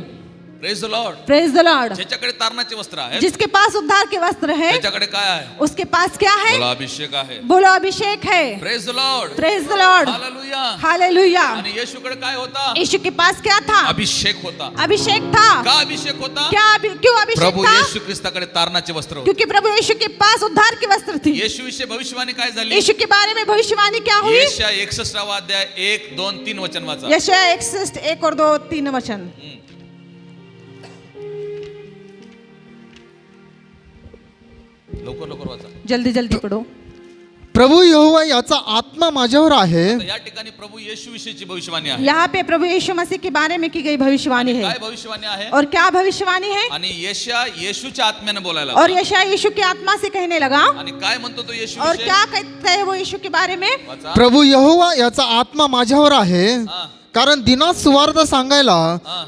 Praise the Lord. Praise the Lord. ज्याच्याकडे तारणाचे वस्त्र आहे जिसके पास उद्धार के वस्त्र है, त्याच्याकडे काय आहे? उसके पास क्या है? बोला अभिषेक आहे. बोलो अभिषेक है. Praise the Lord. Praise the Lord. Hallelujah. Hallelujah. आणि येशूकडे काय होता? यीशु के पास क्या था? अभिषेक होता. अभिषेक था. का अभिषेक होता? क्यों अभिषेक प्रभु था? येशू ख्रिस्ताकडे तारणाचे वस्त्र होते. क्योंकि प्रभु यीशु के पास उद्धार के वस्त्र थी. येशू विषयी भविष्यवाणी काय झाली? यीशु के बारे में भविष्यवाणी क्या हुई? यशाया 61 अध्याय 1, 2, 3 वचन वाचा. यशाया 61 1 और 2 3 वचन. लवकर लवकर वाचा. जल्दी जल्दी पढ़ो. प्रभू यहोवा याचा आत्मा माझ्यावर आहे. तर या ठिकाणी प्रभू येशू विषयीची भविष्यवाणी आहे. यहाँ पे प्रभु यीशु मसीह के बारे में की गई भविष्यवाणी काय है. भविष्यवाणी आहे? और क्या भविष्यवाणी है? आणि यशा येशूच्या आत्म्याने बोलायला और लागला. यशाया यीशु की आत्मा से कहने लगा. आणि काय म्हणतो तो येशू और विषयी? क्या कहता है वो यीशु के बारे में? वाचा. प्रभू यहोवा याचा आत्मा माझ्यावर आहे, हा. कारण दिनात सुवार्थ सांगायला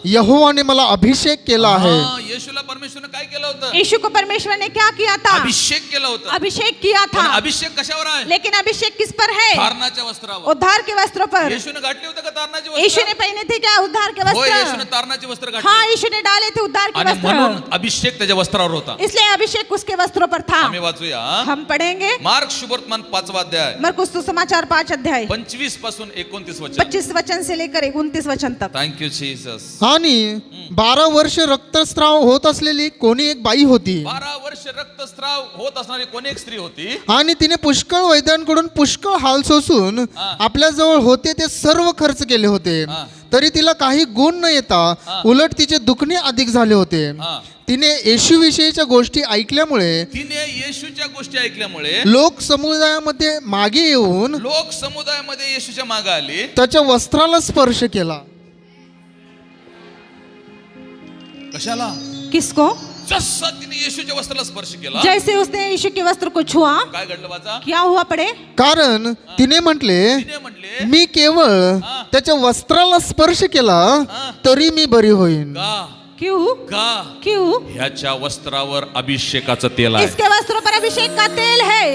यहोवाने मला अभिषेक केला आहे. हा, येशूला परमेश्वरने काय केलं होतं? यीशु को परमेश्वर ने क्या किया था? अभिषेक केलं होतं. अभिषेक किया पण था. अभिषेक कशावर आहे? लेकिन अभिषेक किस पर है? तारणाच्या वस्त्रावर. उद्धार के वस्त्रों पर. येशूने घातले होते का तारणाचे यीशु वस्त्र? ने पहने थे क्या उद्धार के होय, येशूने वस्त्र? तारणाचे वस्त्र घातले. हाँ, यीशु ने डाले थे उद्धार के आणि म्हणून वस्त्र. अभिषेक त्याच्या वस्त्रावर होता. इसलिए अभिषेक उसके वस्त्रों पर था. आम्ही वाचूया. हम पढ़ेंगे मार्क शुभवर्तमान 5 अध्याय मरकुस सुसमाचार 5 अध्याय 25 पासून 29 वचन. 25 वचन से लेकर 29 वचन तक. Thank you Jesus. आणि 12 वर्ष रक्तस्राव होत असलेली कोणी एक बाई होती, 12 वर्ष रक्तस्राव होत असणारी कोणी एक स्त्री होती. आणि तिने पुष्कळ वैद्यांकडून पुष्कळ हाल सोसून आपल्या जवळ होते ते सर्व खर्च केले होते, तरी तिला काही गुण न येता उलट तिचे दुखणे अधिक झाले होते. हा. तिने येशूविषयीच्या गोष्टी ऐकल्यामुळे तिने येशूच्या गोष्टी ऐकल्यामुळे लोक समुदायामध्ये मागे येऊन लोक समुदायामध्ये येशूच्या मागे आली. त्याच्या वस्त्राला स्पर्श केला. कशाला? किसको? जसं तिने येशूच्या वस्त्राला स्पर्श केला, जैसे उसने यीशु के वस्त्र को छुआ, काय घडलं वाचा? क्या हुआ पढ़े? कारण तिने म्हटले तिने म्हणले मी केवळ त्याच्या वस्त्राला स्पर्श केला तरी मी बरी होईन. का क्यों? का क्यों? ह्याच्या वस्त्रावर अभिषेकाचं तेल आहे. इसके वस्त्रों पर अभिषेक का तेल है.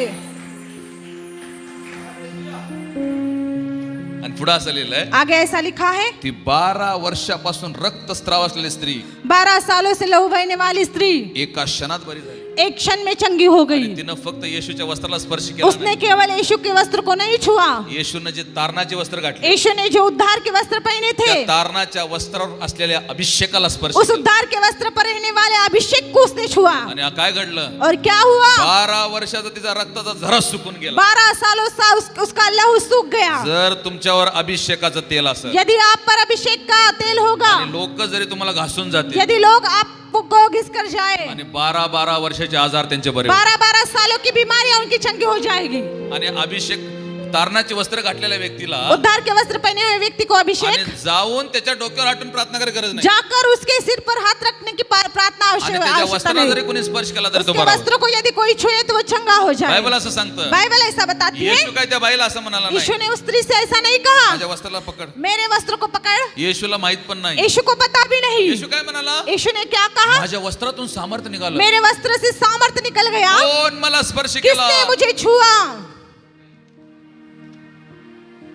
आणि पुढे असं लिहिलंय, आगे ऐसा लिखा है, ती 12 वर्षापासून रक्तस्राव असलेली स्त्री 12 सालों से लहू बहने वाली स्त्री एका क्षणात बरी झाली. एक क्षण में चंगी हो गई. तिनं फक्त येशूच्या वस्त्राला स्पर्श केला उसने नाही. केवल यीशु के वस्त्र को नहीं छुआ. येशूने जे तारणाचे वस्त्र घातले, यीशु ने जो उद्धार के वस्त्र पहने थे, त्या तारणाच्या वस्त्रावर असलेल्या अभिषेकाला स्पर्श उस केला. उद्धार के वस्त्र पर रहने वाले अभिषेक को उसने छुआ. आणि काय घडलं? और क्या हुआ? 12 वर्षाचा तिचा रक्ताचा झरा सुकून गेला. 12 सालों से उसका लहू सूख गया. जर तुमच्यावर अभिषेकाचं तेल असेल यदि आप पर अभिषेक का तेल होगा, आणि लोक जरी तुम्हाला घासून जाते यदि लोग आपको घिस कर जाए, आणि 12 वर्षाचे आजार त्यांचे बरे 12 सालों की बीमारियां उनकी चंगी हो जाएगी. आणि अभिषेक तारणाचे वस्त्र घातलेल्या व्यक्तीला उद्धार के वस्त्र पहने हुए व्यक्ति को आणि अभिषेक जाऊन त्याच्या डोक्यावर हाटून प्रार्थना करायची गरज नाही. जाकर उसके सिर पर हाथ रखने की प्रार्थना आणि त्याच्या आवश्यकता वस्त्राला नहीं. जरी कोणी स्पर्श केला तरी तो उसके बरा वस्त्र को यदि कोई छुए तो वो चंगा हो जाए. बायबल असं सांगतं. बाइबल ऐसा बताती है. येशू काय त्या बाईला असं म्हणाला यीशु नाही, ने उस स्त्री से ऐसा नहीं कहा, माझ्या वस्त्राला पकड. मेरे वस्त्र को पकड़. येशूला माहित पण नाही. यीशु को पता भी नहीं. येशू काय म्हणाला? यीशु ने क्या कहा? माझ्या वस्त्रातून सामर्थ्य निघालं. मेरे वस्त्र से सामर्थ्य निकल गया. कोण मला स्पर्श केला? किसने मुझे छुआ?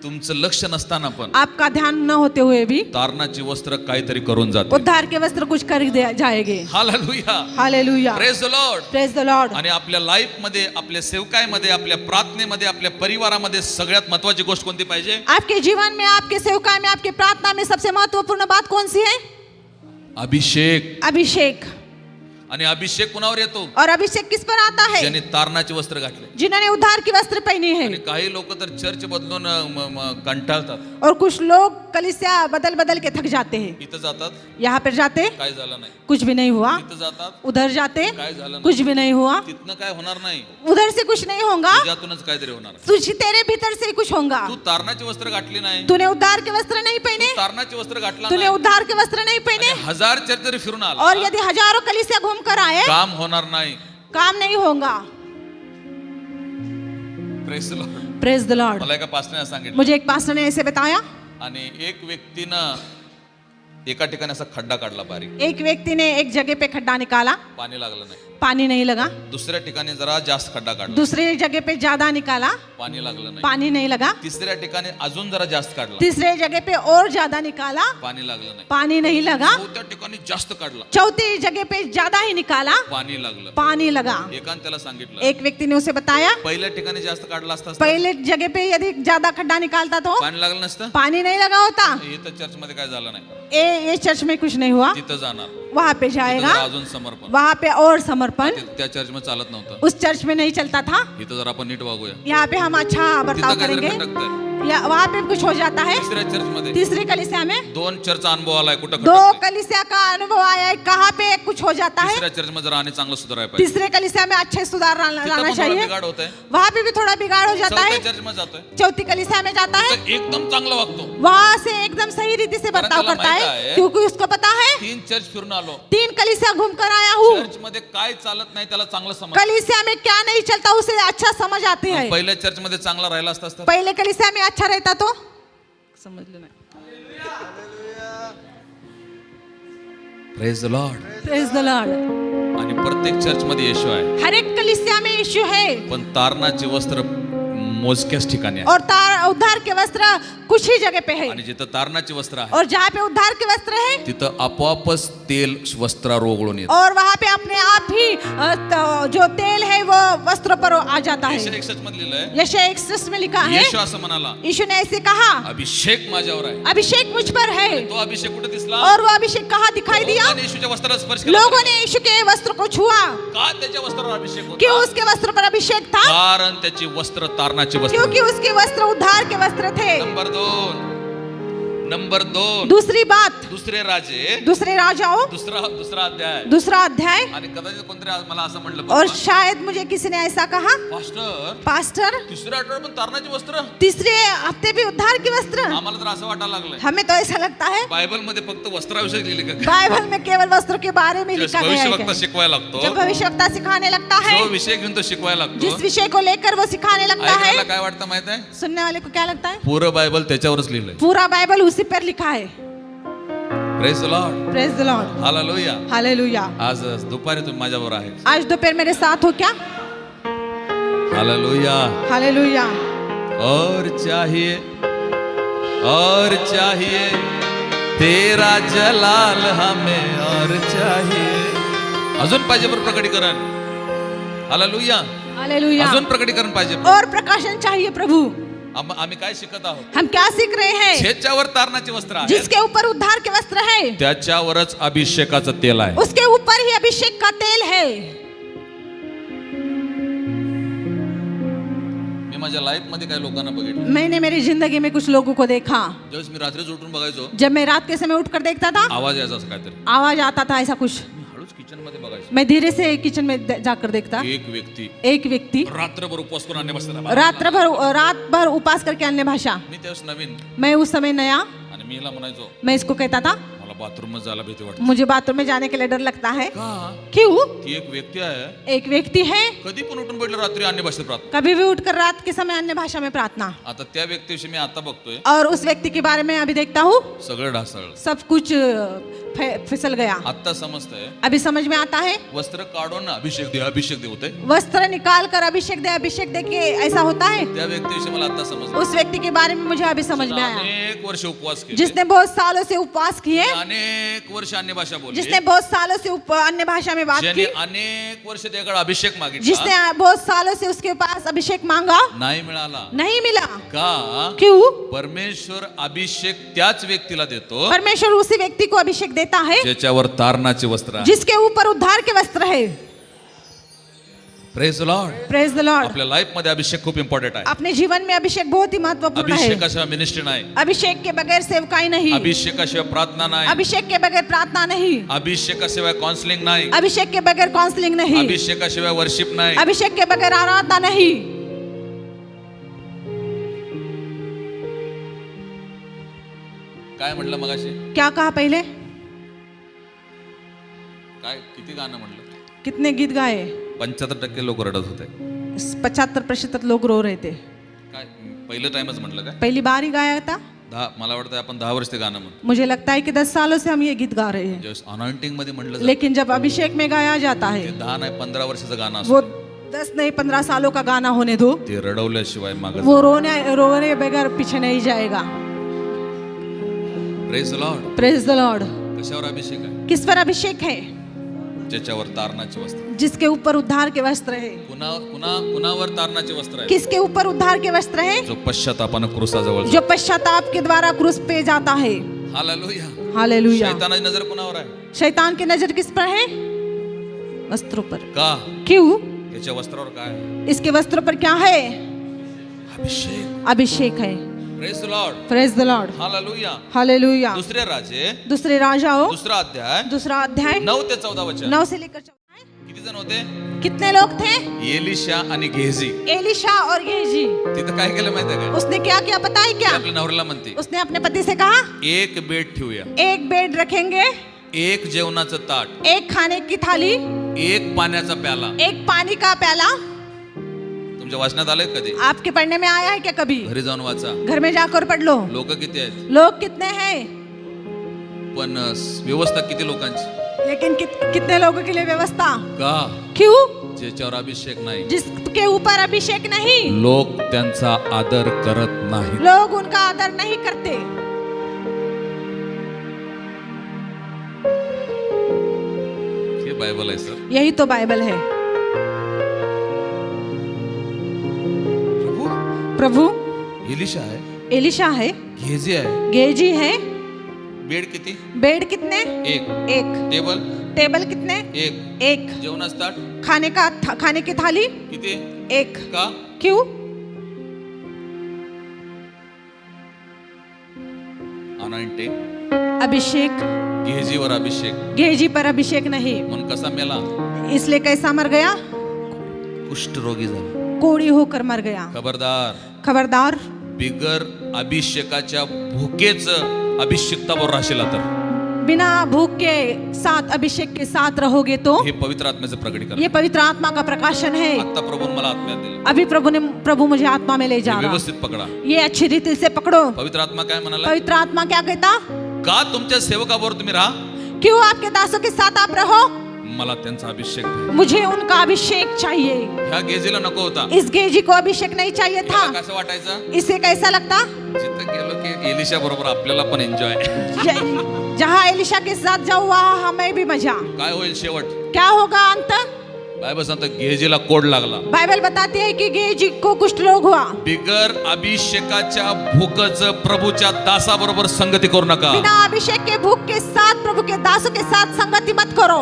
तुमचं लक्ष नसताना पण आपका ध्यान न होते हुए भी तारणाची वस्त्र काहीतरी करून जाते. उद्धार के वस्त्र कुछ कर जाएंगे. Hallelujah, hallelujah, praise the Lord. Praise the Lord. आणि आपल्या लाईफ मध्ये, आपल्या सेवकाईमध्ये, आपल्या प्रार्थनेमध्ये, आपल्या परिवारामध्ये सगळ्यात महत्वाची गोष्ट कोणती पाहिजे? आपके जीवन में, आपके सेवकाई में, आपके प्रार्थना में सबसे महत्वपूर्ण बात कौन सी है? अभिषेक. अभिषेक. आणि अभिषेक कुणावर येतो? और अभिषेक किस पर आता है? ज्याने तारणाचे वस्त्र घातले. जिन्होंने उद्धार की वस्त्र पहनी है. आणि काही लोक तर चर्च बदलून कंटाळतात. और कुछ लोग कलीसिया बदल बदल के थक जाते हैं. इथं जातात, यहाँ पर जाते, काय झालं नाही. कुछ भी नहीं हुआ. इथं जातात, उधर जाते, काय झालं नाही. कुछ भी नहीं हुआ. तिथनं काय होणार नाही. उधर से कुछ नहीं होगा. तुझ्यातूनच काहीतरी होणार. तुझे तेरे भीतर से ही कुछ होगा. तू तारणाचे वस्त्र घातली नाही, तूने उद्धार के वस्त्र नहीं पहने, तारणाचे वस्त्र घातला तूने नाही, उद्धार के वस्त्र नहीं पहने, आणि 1000 चर्च जरी फिरून आला, और यदि हजारों कलीसिया घूम कर आए, काम होणार नाही. काम नहीं होगा. Praise the Lord. Praise the Lord. मला एका पास्टरने सांगितलं, मुझे एक पास्टर ने ऐसे बताया, आणि एक व्यक्तीनं एका ठिकाणी असा खड्डा काढला बारीक, एक व्यक्ति ने एक जगह पे खड्डा निकाला, पाणी लागलं नाही. पानी नहीं लगा. दुसऱ्या ठिकाणी जरा जास्त खड्डा काढला, दूसरे जगह पे ज्यादा निकाला, पाणी लागलं नाही. पानी नहीं लगा. तिसऱ्या ठिकाणी अजून जरा जास्त काढला, तीसरे जगह पे और ज्यादा निकाला, पाणी लागलं नाही. पानी नहीं लगा. चौथ्या ठिकाणी जास्त काढला, चौथी जगह पे ज्यादा ही निकाला, पाणी लागलं. पानी लगा. एकाने त्याला सांगितलं, एक व्यक्ति ने उसे बताया, पहिल्या ठिकाणी जास्त काढला असता पहले जगह पे यदि ज्यादा खड्डा निकालता तो पाणी लागलं नसतं. पानी नहीं लगा होता. इथं चर्च मध्ये काय झालं नाही, ये चर्च में कुछ नहीं हुआ. तिथं जाणार, वहाँ पे तिथं जाएगा, जरा अजून समर्पण. वहाँ पे और समर्पण. त्या चर्च मध्ये चालत नव्हतं. उस चर्च में नहीं चलता था. इथं जरा आपण नीट वागूया. यहाँ पे हम अच्छा बर्ताव तिथं काहीतरी करेंगे, खटकतंय. या वहाँ पे कुछ हो जाता है. तिसऱ्या चर्च मध्ये तीसरी कलिसिया में 2 चर्च अनुभव आलाय, कुठं दो खटकतंय. कलिसिया का अनुभव आया है, कहाँ पे कुछ हो जाता है. तिसऱ्या चर्च मध्ये जरा आणि चांगलं सुधारायला पाहिजे. तीसरे कलिसिया में अच्छे सुधार तिथं लाना पण थोडा चाहिए. बिघाड होतंय. वहाँ पे भी थोड़ा बिगाड़ हो जाता चौथ्या है. चर्च मध्ये जातोय, चौथी कलिसिया में जाता है, तर एकदम चांगलं वागतो. वहाँ से एकदम सही रीति से बर्ताव त्याला करता माहित है, आहे. क्योंकि उसको पता है 3 चर्च फिरून आलो, 3 कलिसिया घूम कर आया हूँ. चर्च मध्ये काय चालत नाही त्याला चांगलं समज. कलिसिया में क्या नहीं चलता उसे अच्छा समझ आती है. पहिल्या चर्च मध्ये चांगला राहिला असता पहले कलिसिया में अच्छा रहता तो समझ लेना. Praise the Lord. Praise the Lord. आणि प्रत्येक चर्च मध्ये येशू आहे, हर एक कलिसिया में यीशु है, पण तारणाचे वस्त्र मोजक्याच ठिकाणी आहे. और उद्धार के वस्त्र कुछ ही जगह पे है. आणि जिथं तारणाचे वस्त्र आहे और जहाँ पे उद्धार के वस्त्र है, तिथं आपोआपच तेल वस्त्रावर ओघळून येतं. और वहाँ पे अपने आप ही जो तेल है वो वस्त्रों पर आ जाता यशाया है. 61 मध्ये लिहिलंय, यशाया 61 में लिखा है, येशू असं म्हणाला, यीशु ने ऐसे कहा, अभिषेक माझ्यावर आहे. अभिषेक मुझ पर है. तो अभिषेक कुठे दिसला? और वो अभिषेक कहाँ दिखाई दिया? लोकांनी येशूच्या वस्त्राला स्पर्श केला. लोगों ने यीशु के वस्त्र को छुआ. का त्याच्या वस्त्रावर अभिषेक होता? क्यों उसके वस्त्र पर अभिषेक था? कारण त्याची वस्त्र तारणाचे वस्त्र. क्योंकि उसके वस्त्र उद्धार के वस्त्र थे. नंबर 2, नंबर 2, दूसरी बात, दुसरे राजे, दूसरे राजाओं दुसरा अध्याय. दूसरा अध्याय. आणि कदाचित कोणतरी आज मला असं म्हणलं, और शायद मुझे किसी ने ऐसा कहा, पास्टर पास्टर तिसऱ्या आठवड्यात पण तारणाची वस्त्र. तीसरे हफ्ते भी उद्धार की वस्त्र. आम्हाला तर असं वाटायला लागलंय हमें तो ऐसा लगता है बायबल मध्ये फक्त वस्त्राविषयी लिहिले का? बाइबल में केवल वस्त्रों के बारे में लिखा गया है भविष्यवक्ता क्या? शिकवायला लागतो, जब भविष्यवक्ता सिखाने लगता है, जो विषय घेऊन तो शिकवायला लागतो, जिस विषय को लेकर वो सिखाने लगता ऐकायला है, काय वाटतं माहित आहे? सुनने वाले को क्या लगता है? पूर्ण बायबल त्याच्यावरच लिहिलंय. पूरा बाइबल उसी पर लिखा है. Praise the Lord, praise the Lord, hallelujah. Hallelujah. आज दुपारी तुम्ही माझ्याबरोबर आहे. आज दोपहर मेरे साथ हो क्या? हालेलुया. हालेलुया. और चाहिए तेरा जलाल हमें और चाहिए. अजून पाहिजे बरं प्रकटीकरण. हालेलुया. हालेलुया. अजून प्रकटीकरण पाहिजे. और प्रकाशन चाहिए प्रभु. आम्ही काय शिकत आहोत? हम क्या सीख रहे हैं? ज्याच्यावर तारणाचे वस्त्र आहे, जिसके ऊपर उद्धार के वस्त्र है, त्याच्यावरच अभिषेकाचं तेल आहे. उसके ऊपर ही अभिषेक का तेल है. मी माझ्या लाईफ मध्ये काही लोकांना बघितलं. मैंने मेरी जिंदगी में कुछ लोगों को देखा. ज्यावेळेस मी रात्रीच उठून बघायचो, जब मैं रात के समय उठकर देखता था, आवाज यायचा असं काहीतरी. आवाज आता था ऐसा कुछ. मी हळूच किचन मध्ये बघायचो. मैं धीरे से किचन में जाकर देखता. एक व्यक्ती रात्रभर उपवास करून अन्य बसलेला. रात भर उपास करके अन्य भाषा. मी त्यावेळेस नवीन, मैं उस समय नया. आणि मी हिला म्हणायचो, मैं इसको कहता था, मला बाथरूम मध्ये जायला भीती वाटते. मुझे बाथरूम में जाने के लिए डर लगता है. का? क्यों? ती एक व्यक्ती आहे, एक व्यक्ती है, कधी पण उठून बैठलं रात्री अन्य भाषेत प्रार्थना. कभी भी उठकर रात के समय अन्य भाषा में प्रार्थना. आता त्या व्यक्तीविषयी मी आता बघतोय, और उस व्यक्ति के बारे में अभी देखता हूँ, सगळं ढासळ. सब कुछ फिसल गया. आता समजतंय, अभी समझ में आता है. वस्त्र काढून अभिषेक दे होते. वस्त्र निकाल कर अभिषेक दे के ऐसा होता है. त्या व्यक्तीविषयी मला आता समजलं. उस व्यक्ति के बारे में मुझे अभी समझ में आया, अनेक वर्ष उपवास केले, जिसने बहुत सालों से उपवास किए, अनेक वर्ष अन्य भाषा बोलली, जिसने बहुत सालों से अन्य भाषा में बात ज्याने की, अनेक वर्ष त्याकडे अभिषेक मागितला, जिसने बहुत सालों से उसके पास अभिषेक मांगा, नाही मिळाला. नहीं मिला. का? क्यों? परमेश्वर अभिषेक त्याच व्यक्तीला देतो परमेश्वर उसी व्यक्ति को अभिषेक देता है ज्याच्यावर तारणाचे वस्त्र आहे. जिसके ऊपर उद्धार के वस्त्र है. Praise the Lord. Praise the Lord. आपल्या लाईफ मध्ये अभिषेक खूप इम्पॉर्टंट आहे. अपने जीवन में अभिषेक बहुत ही महत्वपूर्ण है. अभिषेकाशिवाय मिनिस्ट्री नाही, अभिषेक के बगैर सेवकाई नहीं, अभिषेकाशिवाय प्रार्थना नाही, अभिषेक के बगैर प्रार्थना नहीं, अभिषेकाशिवाय काउन्सिलिंग नाही, अभिषेक के बगैर काउंसलिंग नहीं, अभिषेकाशिवाय वर्शिप नाही, अभिषेक के बगैर आराधना नहीं. काय म्हटलं मगाशी? क्या कहा पहले? काय किती गाणं म्हटलं? कितने गीत गाए? 75% लोक रडत होते. 75% लोग रो रहे थे. काय पहिलं टाइमच म्हटलं काय? पहली बार ही गाया था. मला वाटतं आपण 10 वर्ष ते गाणं म्हणतो. मुझे लगता है कि 10 सालों से हम ये गीत गा रहे हैं. ज्यावेळेस अनॉइंटिंग मध्ये म्हटलं लेकिन जब अभिषेक में गाया जाता है, 10 नाही 15 वर्षाचं गाणं वो असतं, 10 नहीं 15 सालों का गाना होने दो, ते रडवल्याशिवाय मागं वो रोने बगैर पीछे नहीं जाएगा. Praise the Lord. Praise the Lord. कशावर अभिषेक आहे? किस पर अभिषेक है? ज्याच्यावर तारणाचे वस्त्र. जिसके ऊपर उद्धार के वस्त्र है. कुणावर तारणाचे वस्त्र आहे? किसके ऊपर उद्धार के वस्त्र है? जो पश्चातापानं क्रूसाजवळ. जो पश्चाताप के द्वारा क्रूस पे जाता है. हालेलुया. हालेलुया. शैतानाची नजर कुणावर आहे? शैतान की नजर किस पर है? वस्त्रों पर. का? क्यों? याच्या वस्त्रावर काय आहे? इसके वस्त्रों पर क्या है? अभिषेक. अभिषेक है. Praise the Lord. Praise the Lord. Hallelujah. Hallelujah. दुसरे राजे, दूसरे राजाओं, दुसरा अध्याय, दूसरा अध्याय 9 ते 14 वचन. 9 से लेकर 14. किती जण होते? कितने लोग थे? एलिशा आणि गेहजी. एलिशा और गेहजी. तिथं काय केलं माहिती आहे का? उसने क्या किया पता है क्या? आपल्या नवऱ्याला म्हणते, उसने अपने पति से कहा, एक बेड ठेवूया, एक बेड रखेंगे, एक जेवणाचं ताट, एक खाने की थाली, एक पाण्याचा प्याला. एक पानी का प्याला. तुमच्या वाचनात आलंय कधी? आपके पढ़ने में आया है क्या कभी? घरी जाऊन वाचा. घर में जाकर पढ़ लो. लोक किती आहेत, लोग कितने हैं, पण व्यवस्था किती लोकांची? लेकिन कितने लोगों के लिए व्यवस्था? का? क्यों? ज्याच्यावर अभिषेक नाही, जिसके ऊपर अभिषेक नहीं, लोक त्यांचा आदर करत नाही. लोग उनका आदर नहीं करते. हे बायबल आहे सर. यही तो बाइबल है. प्रभु एलिशा आहे, एलिशा है, गेहजी आहे. गेजी है. बेड किती? बेड कितने? एक. एक. टेबल? टेबल कितने? एक. एक. जेवणाचं ताट खाने की थाली किती? एक. का? क्यों? अनॉइंटिंग, अभिषेक गेहजीवर अभिषेक. गेहजी पर अभिषेक नहीं, म्हणून कसा मेला? इसलिए कैसा मर गया? कुष्ठरोगी झाला. कोड़ी होकर मर गया. खबरदार, खबरदार, बिगर अभिषेकाच्या भुकेच अभिषिक्तावर राशील तर बिना भूख के साथ अभिषेक के साथ रहोगे तो हे पवित्र आत्म्याचं प्रकटीकरण. ये पवित्र आत्मा का प्रकाशन है. आता प्रभू मला आत्म्यात दिलं. अभी प्रभु मुझे आत्मा में ले जा हे रहा. व्यवस्थित पकडा. ये अच्छी रीति से पकड़ो. पवित्र आत्मा काय म्हणाला? पवित्र आत्मा क्या कहता? का तुमच्या सेवकाबरोबर तुम्ही राहा, क्यों आपके दासों के साथ आप रहो? मला त्यांचा अभिषेक द्या. मुझे उनका अभिषेक चाहिए. ह्या गेजीला नको होता. इस गेजी को अभिषेक नहीं चाहिए था. याला कसं वाटायचं? इसे कैसा लगता? जिथं गेलो की एलिशा बरोबर आपल्याला पण एन्जॉय. जहाँ एलिशा के साथ जाऊँ वहाँ हमें भी मजा. काय होईल शेवट? क्या होगा अंत? बायबल सांगतं गेजीला कोड लागला. बाइबल बताती है कि गेजी को कुष्ठ रोग हुआ. बिगर अभिषेकाच्या भूकच प्रभूच्या दासाबरोबर संगती करू नका. बिना अभिषेक के भूख के साथ प्रभु के दासों के साथ संगति मत करो.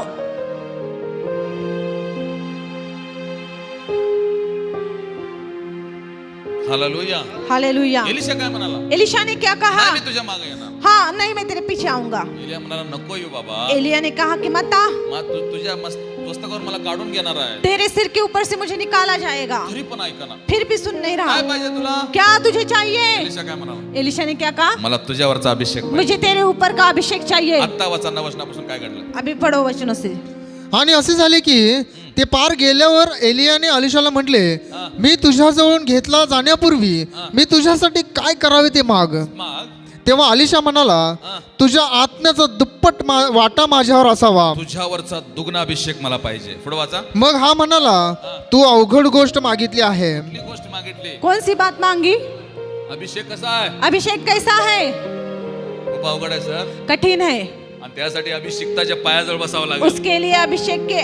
हालेलुया. हालेलुया. एलिशा काय म्हणाला? एलिशा ने क्या कहा? नाही, मी तुझ्या मागे येणार. हाँ, नहीं मैं तेरे पीछे आऊंगा. एलिया म्हणाला नको येऊ बाबा. एलिया ने कहा कि मत आ. तू तुझ्या मस्तकावर मला काढून घेणार आहे. तेरे सिर के ऊपर से मुझे निकाला जाएगा. तरी पण ऐका ना. फिर भी सुन नहीं रहा. काय पाहिजे तुला? क्या तुझे चाहिए? एलिशा काय म्हणाला? एलिशा ने क्या कहा? मला तुझ्यावरचा अभिषेक पाहिजे. मुझे तेरे ऊपर का अभिषेक चाहिए. आत्ता वाचना वचनापासून काय घडलं? अभी पढ़ो वचनों से. आणि असे झाले की ते पार गेल्यावर एलियाने अलिशाला म्हटले, मी तुझ्याजवळून घेतला जाण्यापूर्वी मी तुझ्यासाठी काय करावे ते माग. मग तेव्हा अलिशा म्हणाला, तुझ्या आत्म्याचा दुप्पट वाटा माझ्यावर असावा. तुझ्यावरचा दुग्ना अभिषेक मला पाहिजे. पुढे वाचा. मग हा म्हणाला, तू अवघड गोष्ट मागितली आहे. कुठली गोष्ट मागितली? कौन सी बात मांगी? अभिषेक कसा आहे? अभिषेक कैसा है? खूप अवघड आहे सर. कठिन है. आणि त्यासाठी अभिषिक्ताच्या पायाजवळ बसावं लागेल. उसके लिए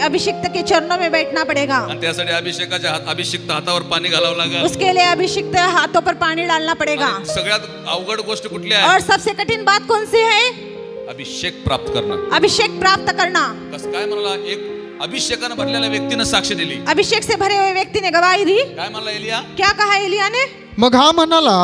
अभिषिक्त के चरणों में बैठना पड़ेगा. आणि त्यासाठी अभिषिक्त हातावर पाणी घालावं लागेल. उसके लिए अभिषिक्त हाथों पर पानी डालना पड़ेगा. आणि सगळ्यात अवघड गोष्ट कुठली आहे? और सबसे कठिन बात कौन सी है? अभिषेक प्राप्त करणं. अभिषेक प्राप्त करना. कसं काय म्हणाला? एक अभिषेकानं भरलेल्या व्यक्तीनं साक्ष दिली. अभिषेक से भरे हुए व्यक्ति ने गवाही दी. काय म्हणला एलिया? क्या कहा एलिया ने? मग हा म्हणाला,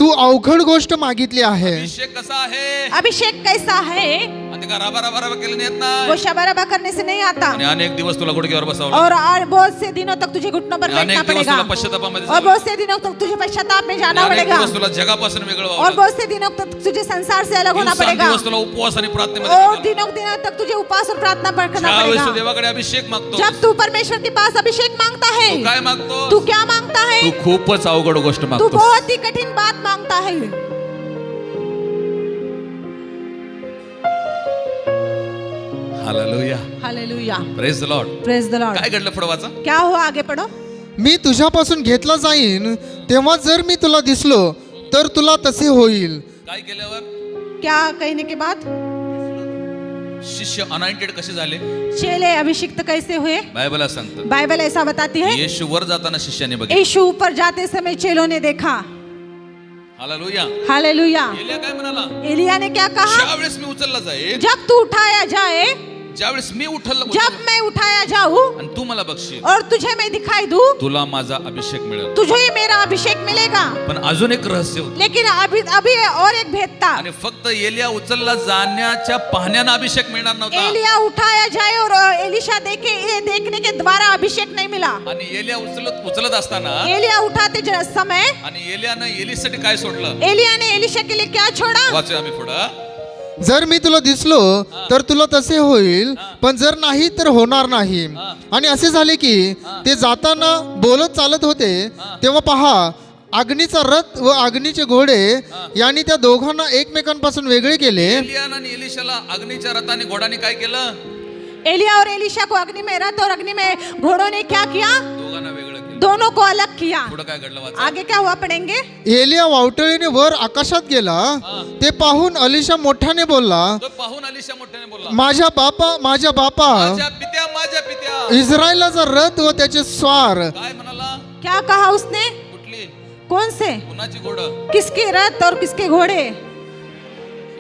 तू अवघड गोष्ट मागितली आहे. अभिषेक कसा आहे? अभिषेक कैसा है? आणि ते का राबा केले नाही येत नाही. वो शबारबा करने से नहीं आता. आणि अनेक दिवस तुला गुडघ्यावर बसावं और बहुत से दिनों तक तुझे घुटनों पर बैठना अनेक दिवस पड़ेगा. तुला पश्चातापामध्ये और बहुत से दिनों तक तुझे पश्चाताप में जाना अनेक पड़ेगा. दिवस तुला जगापासून वेगळं और व्हावं. बहुत से दिनों तक तुझे संसार से अलग होना पड़ेगा. दिवस तुला उपवास आणि प्रार्थनेमध्ये और घालावं. दिनों तक तुझे उपवास और प्रार्थना करना ज्यावेळेस तू पड़ेगा. देवाकडे अभिषेक मागतो, जब तू परमेश्वर के पास अभिषेक मांगता है, तू काय मागतो? तू क्या मांगता है? तू खूपच अवघड गोष्ट तू मागतो. बहुत ही कठिन बात मांगता है. Hallelujah. Hallelujah. Praise the Lord. Praise the Lord. काय घडलं पुढे वाचा. क्या हुआ? आगे पढ़ो. मी तुझ्यापासून घेतला जाईन तेव्हा जर मी तुला दिसलो तर तुला तसे होईल. काय केल्यावर? क्या कहने के बाद? शिष्य अनॉइंटेड कसे झाले? चेले अभिषिक्त कैसे हुए? बायबल सांगतं. बाइबल ऐसा बताती है. येशू वर जाताना शिष्याने बघितलं. यीशु ऊपर जाते समय चेलों ने देखा. हालेलुया. हालेलुया. एलिया काय म्हणाला? एलिया ने क्या कहा? ज्यावेळेस मी उचलला जाईल, जब तू उठाया जाए, ज्यावेळेस मी जब मैं उठाया जाऊं आणि तू मला बघशील, और तुझे मैं दिखाई दूं, तुला माझा अभिषेक मिळेल. तुझे मेरा अभिषेक मिलेगा. पण अजून एक रहस्य होतं. लेकिन अभी और एक भेद था. आणि फक्त एलिया उचलला जाण्याच्या पाहण्यानं अभिषेक मिळणार नव्हता. एलिया उठाया जाए और एलिशा देखने के द्वारा अभिषेक नहीं मिला. आणि एलिया उचलत असताना एलिया उठाते समय आणि एलियानं एलिसाठी काय सोडलं? एलिया ने एलिशा के लिए क्या छोड़ा? वाचूया आम्ही पुढं. जर मी तुला दिसलो तर तुला तसे होईल, पण जर नाही तर होणार नाही. आणि असे झाले की ते जाताना बोलत चालत होते, तेव्हा पहा अग्नीचा रथ व अग्नीचे घोडे यांनी त्या दोघांना एकमेकांपासून वेगळे केले. एलियानं आणि एलिशाला अग्नीच्या रथाने घोडाने काय केलं? एलिया और एलिशा को अग्नि में रथ और अग्नि में घोड़ों ने क्या किया? दोघांना वेगळं केलं. दोनों को अलग किया. पुढं काय घडलं वाचा. आगे क्या हुआ पढ़ेंगे. एलिया वावटळीने वर आकाशात गेला. ते पाहून अलिशा मोठ्याने बोलला, तो पाहून अलिशा मोठ्याने बोलला, माझ्या बापा माझ्या माझ्या पित्या. इस्रायलाचा रथ व त्याचे स्वार. काय म्हणाला? क्या कहा उसने? कुठली? कौन से? कुणाची घोडं? किसके रथ और किसके घोड़े?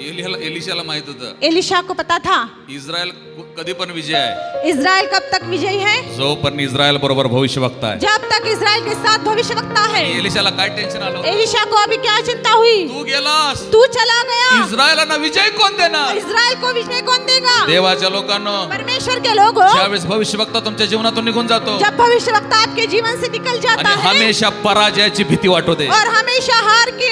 एलिशाला माहित होतं एलिशा को पता था इस्रायल कधी पण विजय आहे इज़राइल कब तक विजयी है, जोपर्यंत इस्रायल बरोबर भविष्य बघता आहे. जब तक इज़राइल के साथ भविष्यवक्ता है. एलिशाला काय टेन्शन आलं, एलिशा को अभी क्या चिंता हुई, तू गेलास, तू चला गया, इस्रायलांना विजय कोण देणार. इज़राइल को विजय कौन देगा. देवाच्या लोकांनो, परमेश्वर के लोगों, ज्यावेळेस भविष्यवक्ता तुमच्या जीवनातून निघून जातो जब भविष्यवक्ता आपके जीवन से निकल जाता आणि है हमेशा पराजयाची भीती वाटू दे. और हमेशा हार की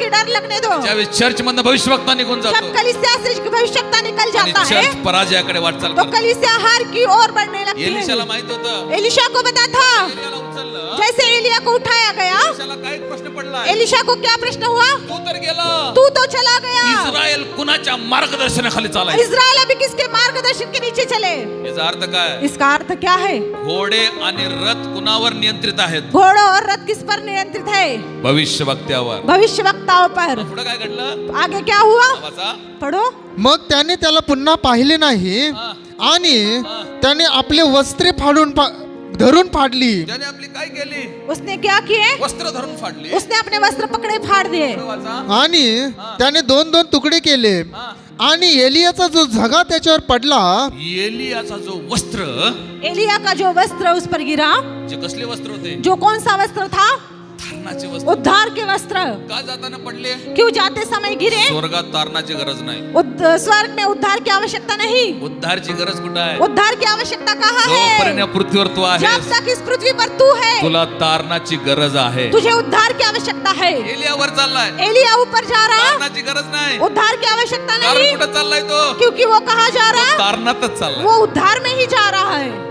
डर लगने दो. ज्यावेळेस चर्च मधनं भविष्यवक्ता निघून जब जातो कलीसिया से भविष्यवक्ता निकल आणि जाता है चर्च पराजयाकडे वाटचाल तो करते. कलीसिया हार की ओर बढ़ने लगती एलिशाला है. माहित होतं, एलिशा को पता था, एलियाला उचललं, जैसे एलिया को उठाया गया, एलिशाला काय प्रश्न पडला, एलिशा को क्या प्रश्न हुआ, तू तर गेला, तू तो चला गया. इस्रायल कुणाच्या मार्गदर्शनाखाली चालाय. इज़राइल अभी किसके मार्गदर्शन के नीचे चले. याचा अर्थ काय, इसका अर्थ क्या है, घोडे आणि रथ कुणावर नियंत्रित आहेत, घोड़ों और रथ किस पर नियंत्रित है, भविष्यवक्त्यावर. भविष्यवक्ताओं पर. पुढे काय घडलं, आगे क्या हुआ, वाचा. पढ़ो. मग त्याने त्याला पुन्हा पाहिले नाही हा. आणि त्याने आपले वस्त्रे धरून फाडली. त्याने आपली काय केली, उसने क्या किए, वस्त्र धरून फाडली. उसने अपने वस्त्र पकड़े फाड़ दिए पुढे वाचा. आणि त्याने दोन दोन तुकडे केले हा. आणि एलियाचा जो झगा त्याच्यावर पडला एलियाचा जो वस्त्र, एलिया का जो वस्त्र उस पर गिरा, जे कसले वस्त्र होते, जो कौन सा वस्त्र था, तारणाचे वस्त्र. उद्धार के वस्त्र. का जाताना पडले, क्यों जाते समय गिरे. स्वर्गात तारणाची गरज नाही. स्वर्ग में उद्धार की आवश्यकता नहीं, उद्धारची गरज कुठं आहे, उद्धार की आवश्यकता कहाँ जोपर्यंत है, या पृथ्वीवर तू जब आहेस तक इस पृथ्वी पर तू है तुला तारणाची गरज आहे. तुझे उद्धार की आवश्यकता है. एलियावर चाललाय, एलिया ऊपर जा रहा, तारणाची गरज नाही. उद्धार की आवश्यकता कारण नहीं, कुठं चाललाय तो, क्योंकि वो कहाँ जा रहा, तारणातच चाललाय. वो उद्धार में ही जा रहा है.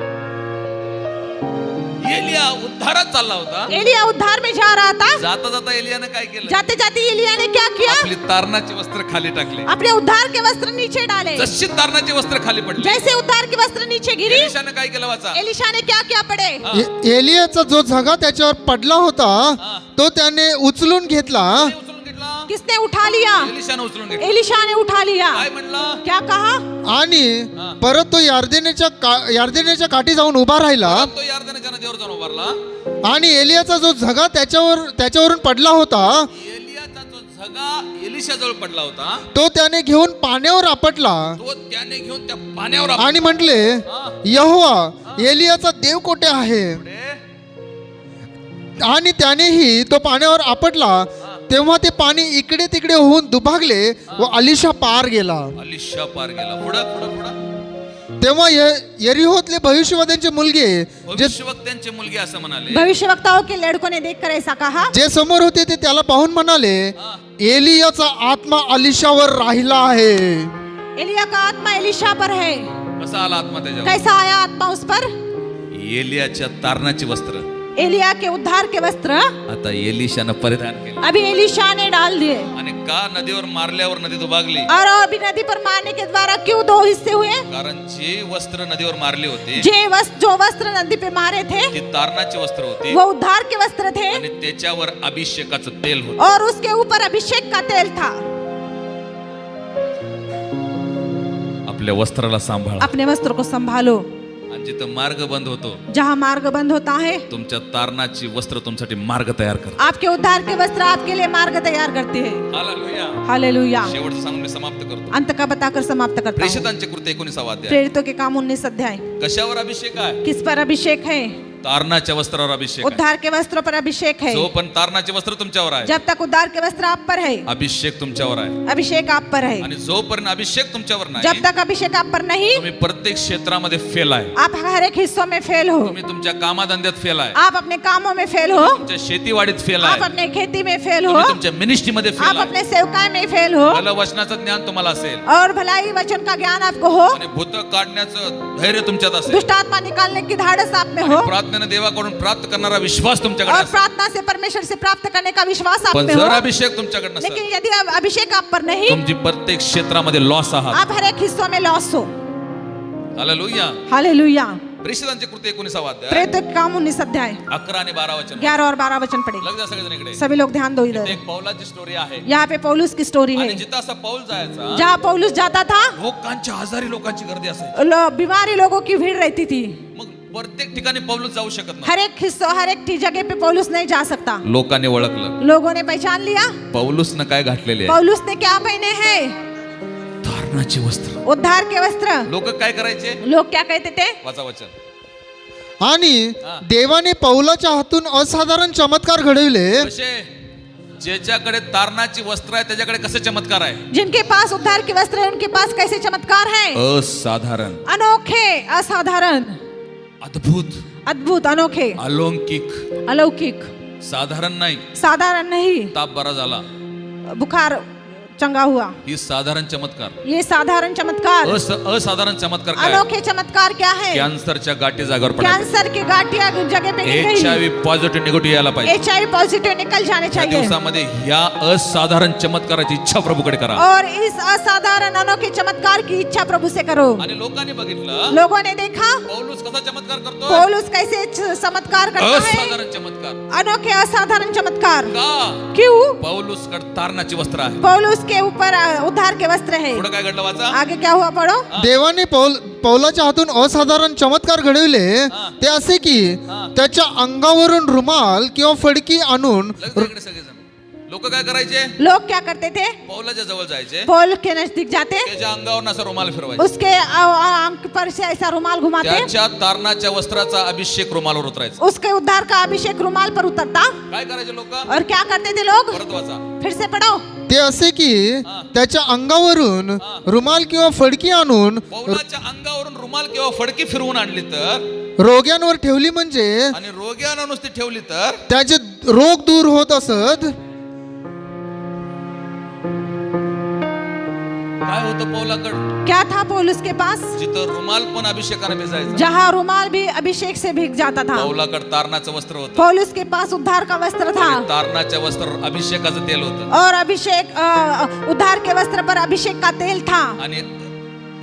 एलिया उद्धारात चालला होता. एलिया उद्धार में जा रहा था. जाता जाता एलियाने काय केलं, जाते जाते एलिया ने क्या किया, आपली तारणाची वस्त्र खाली टाकले. अपने उद्धार के वस्त्र नीचे डाले. जशी तारणाची वस्त्र खाली पडली, जैसे उद्धार के वस्त्र नीचे गिरी, एलिशाने काय केलं वाचा. एलिशा ने क्या किया पड़े, हा. एलियाचा जो झगा त्याच्यावर पडला होता तो त्याने उचलून घेतला कोणी उचलून घेतला, किसने उठा लिया, एलिशाने उचलून घेतला. एलिशा ने उठा लिया. काय म्हणला, क्या कहा, आणि हा. परत तो यार्देनेच्या काठी जाऊन उभा राहिला तो यार्दनेच्या नदीवर जाऊन उभारला. आणि एलियाचा जो झगा त्याच्यावरून पडला होता एलियाचा जो झगा एलिशाजवळ पडला होता तो त्याने घेऊन पाण्यावर आपटला तो त्याने घेऊन त्या पाण्यावर आणि म्हटले, यहोवा एलियाचा देव कोठे आहे. आणि त्यानेही तो पाण्यावर आपटला तेव्हा ते पाणी इकडे तिकडे होऊन दुभागले व अलिशा पार गेला. अलिशा पार गेला. पुढं पुढं पुढं तेव्हा यरीहोतले भविष्यवाद्यांचे मुलगे भविष्यवक्त्यांचे मुलगे असं म्हणाले, भविष्यवक्ताओं के लड़कों ने देखकर ऐसा कहा, जे समोर होते ते त्याला पाहून म्हणाले, एलियाचा आत्मा अलिशावर राहिला आहे. एलिया का आत्मा एलिशा पर है. कसा आला आत्मा त्याच्यावर, कैसा आया आत्मा उस पर, एलियाच्या तारणाची वस्त्र एलिया के उद्धार के वस्त्र आता एलिशानं परिधान केले अभी एलिशा ने डाल दिए. आणि का नदीवर मारल्यावर नदी दुभागली, और अभी नदी पर मारने के द्वारा क्यों दो हिस्से हुए, कारण जे वस्त्र नदीवर मारले होते जो वस्त्र नदी पे मारे थे ती तारणाची वस्त्र होती वो उद्धार के वस्त्र थे आणि त्याच्यावर अभिषेकाचं तेल होतं. और उसके ऊपर अभिषेक का तेल था. आपल्या वस्त्राला सांभाळा. अपने वस्त्र को संभालो. आणि जिथं मार्ग बंद होतो जहाँ मार्ग बंद होता है तुमच्या तारणाची वस्त्र तुमच्यासाठी मार्ग तयार करतात. आपके उद्धार के वस्त्र आपके लिए मार्ग तैयार करते हैं. हालेलुया. हालेलुया. शेवटचं सांगून मी समाप्त करतो. अंत का बताकर समाप्त करता हूँ. प्रेषितांचे कृत्य 19 अध्याय. प्रेरितों के काम 19 अध्याय. कशावर अभिषेक आहे, किस पर अभिषेक है, तारणाच्या वस्त्रावर अभिषेक आहे. उद्धार के वस्त्रों पर अभिषेक है. जो पण तारणाचे वस्त्र तुमच्यावर आहे, जब तक उद्धार के वस्त्र आप पर है अभिषेक तुमच्यावर आहे. अभिषेक आप पर है. आणि जोपर्यंत अभिषेक तुमच्यावर नाही जब तक अभिषेक आप पर नहीं तुम्ही प्रत्येक क्षेत्रामध्ये फेल आहे. आप हर एक हिस्सों में फेल हो. तुम्ही तुमच्या कामाधंद्यात फेल आहे, आप अपने कामों में फेल हो. तुमच्या शेतीवाडीत फेल आप आहे, अपने खेती में फेल हो. तुम्ही तुमच्या मिनिस्ट्रीमध्ये आप फेल आहे. अपने सेवकाई में फेल हो भलं वचनाचं ज्ञान तुम्हाला असेल और भलाई वचन का ज्ञान आपको हो. आणि भूत काढण्याचं धैर्य तुमच्यात असेल, दुष्ट आत्मा निकालने की धाड़स आप में हो प्रार्थनेने देवाकडून प्राप्त करणारा विश्वास तुमच्याकडे और असेल. प्रार्थना से परमेश्वर से प्राप्त करने का विश्वास आप पण में जर हो. अभिषेक तुमच्याकडे नसेल लेकिन यदि अभिषेक आप पर नहीं, तुमची प्रत्येक क्षेत्रामध्ये लॉस आहात. आप हर एक हिस्सों में लॉस हो. हालेलुया. हालेलुया. प्रेषितांचे कृत्य 19 अध्याय प्रेरितों के काम 19 अध्याय 11 आणि 12 वचन. 11 और 12 वचन पढ़े. लग जा सगळेजण इकडे. सभी लोग ध्यान दो इधर. एक पौलाची स्टोरी आहे यहाँ पे पौलुस की स्टोरी है. आणि जिथं असा पौल जायचा जहाँ पौलुस जाता था लोकांची आजारी लोकांची गर्दी असायची. बीमारी लोगों की भीड़ रहती थी. मग प्रत्येक ठिकाणी पौलुस जाऊ शकत नाही. हर एक हिस्सों हर एक जगह पे पौलुस नहीं जा सकता. लोकांनी ओळखलं लोगों ने पहचान लिया पौलुसनं काय घातलेले आहे. पौलुस ने क्या पहने हैं. तारणाची वस्त्र. उद्धार के वस्त्र. लोक काय करायचे? लोग क्या कहते थे? वाचा वचन. आणि देवाने पौलाच्या हातून असाधारण चमत्कार घडविले. कसे? ज्याच्याकडे तारणाची वस्त्र आहे त्याच्याकडे कसे चमत्कार आहे? जिनके पास उद्धार के वस्त्र है उनके पास कैसे चमत्कार है? असाधारण, अनोखे, असाधारण, अद्भुत, अद्भुत, अनोखे, अलौकिक, अलौकिक. साधारण नाही. साधारण नहीं. ताप बरा झाला, बुखार चंगा हुआ. ही साधारण चमत्कार. ये साधारण चमत्कार. असाधारण चमत्कार काय? अनोखे चमत्कार क्या है? कॅन्सरच्या गाठी जागेवर पडायला, कैंसर की गांठियां जगह पे नहीं गई. HIV पॉझिटिव्ह निगेटिव्ह यायला पाहिजे. HIV पॉजिटिव निकल जाने या चाहिए. दिवसामध्ये ह्या असाधारण चमत्काराची इच्छा प्रभूकडे करा. और इस असाधारण अनोखे चमत्कार की इच्छा प्रभु से करो. आणि लोकांनी बघितलं लोगों ने देखा पौलुस कसा चमत्कार करतो. पौलुस कैसे चमत्कार करता है. असाधारण चमत्कार. अनोखे असाधारण चमत्कार. का? क्यों? पौलुस कडे तारणाची वस्त्र आहे. पौलुस के ऊपर उद्धार के वस्त्र है. पुढे काय घडलं वाचा. आगे क्या हुआ पढ़ो. देवाने पौलाच्या हातून असाधारण चमत्कार घडविले ते असे की त्याच्या अंगावरून रुमाल किंवा फडकी आणून इकडे सगळेजण लोक काय करायचे? लोग क्या करते थे? पौलाच्या जवळ जायचे, पौल के नजदीक जाते, त्याच्या अंगावर असा रुमाल फिरवायचे, उसके आंख पर से ऐसा रुमाल घुमाते, त्याच्या तारणाच्या वस्त्राचा अभिषेक रुमालावर उतरायचा. उसके उद्धार का अभिषेक रुमाल पर उतरता. काय करायचे लोक? और क्या करते थे लोग? परत वाचा. फिर से पढ़ो. ते असे की त्याच्या अंगावरून रुमाल किंवा फडकी आणून पौलाच्या अंगावरून रुमाल किंवा फडकी फिरवून आणली तर, रोग्यांवर ठेवली म्हणजे आणि रोग्याला नुसती ठेवली तर त्याचे रोग दूर होत असत. काय होतं पौलाकडं? क्या था पौलुस के पास? जिथं रुमाल पण अभिषेकाने भिजायचा, जहाँ रुमाल भी अभिषेक से भीग जाता था. पौलाकडे तारणाचं वस्त्र होतं. पौलुस के पास उद्धार का वस्त्र था. आणि तारणाच्या वस्त्र अभिषेकाचं तेल होतं. और अभिषेक उद्धार के वस्त्र पर अभिषेक का तेल था. आणि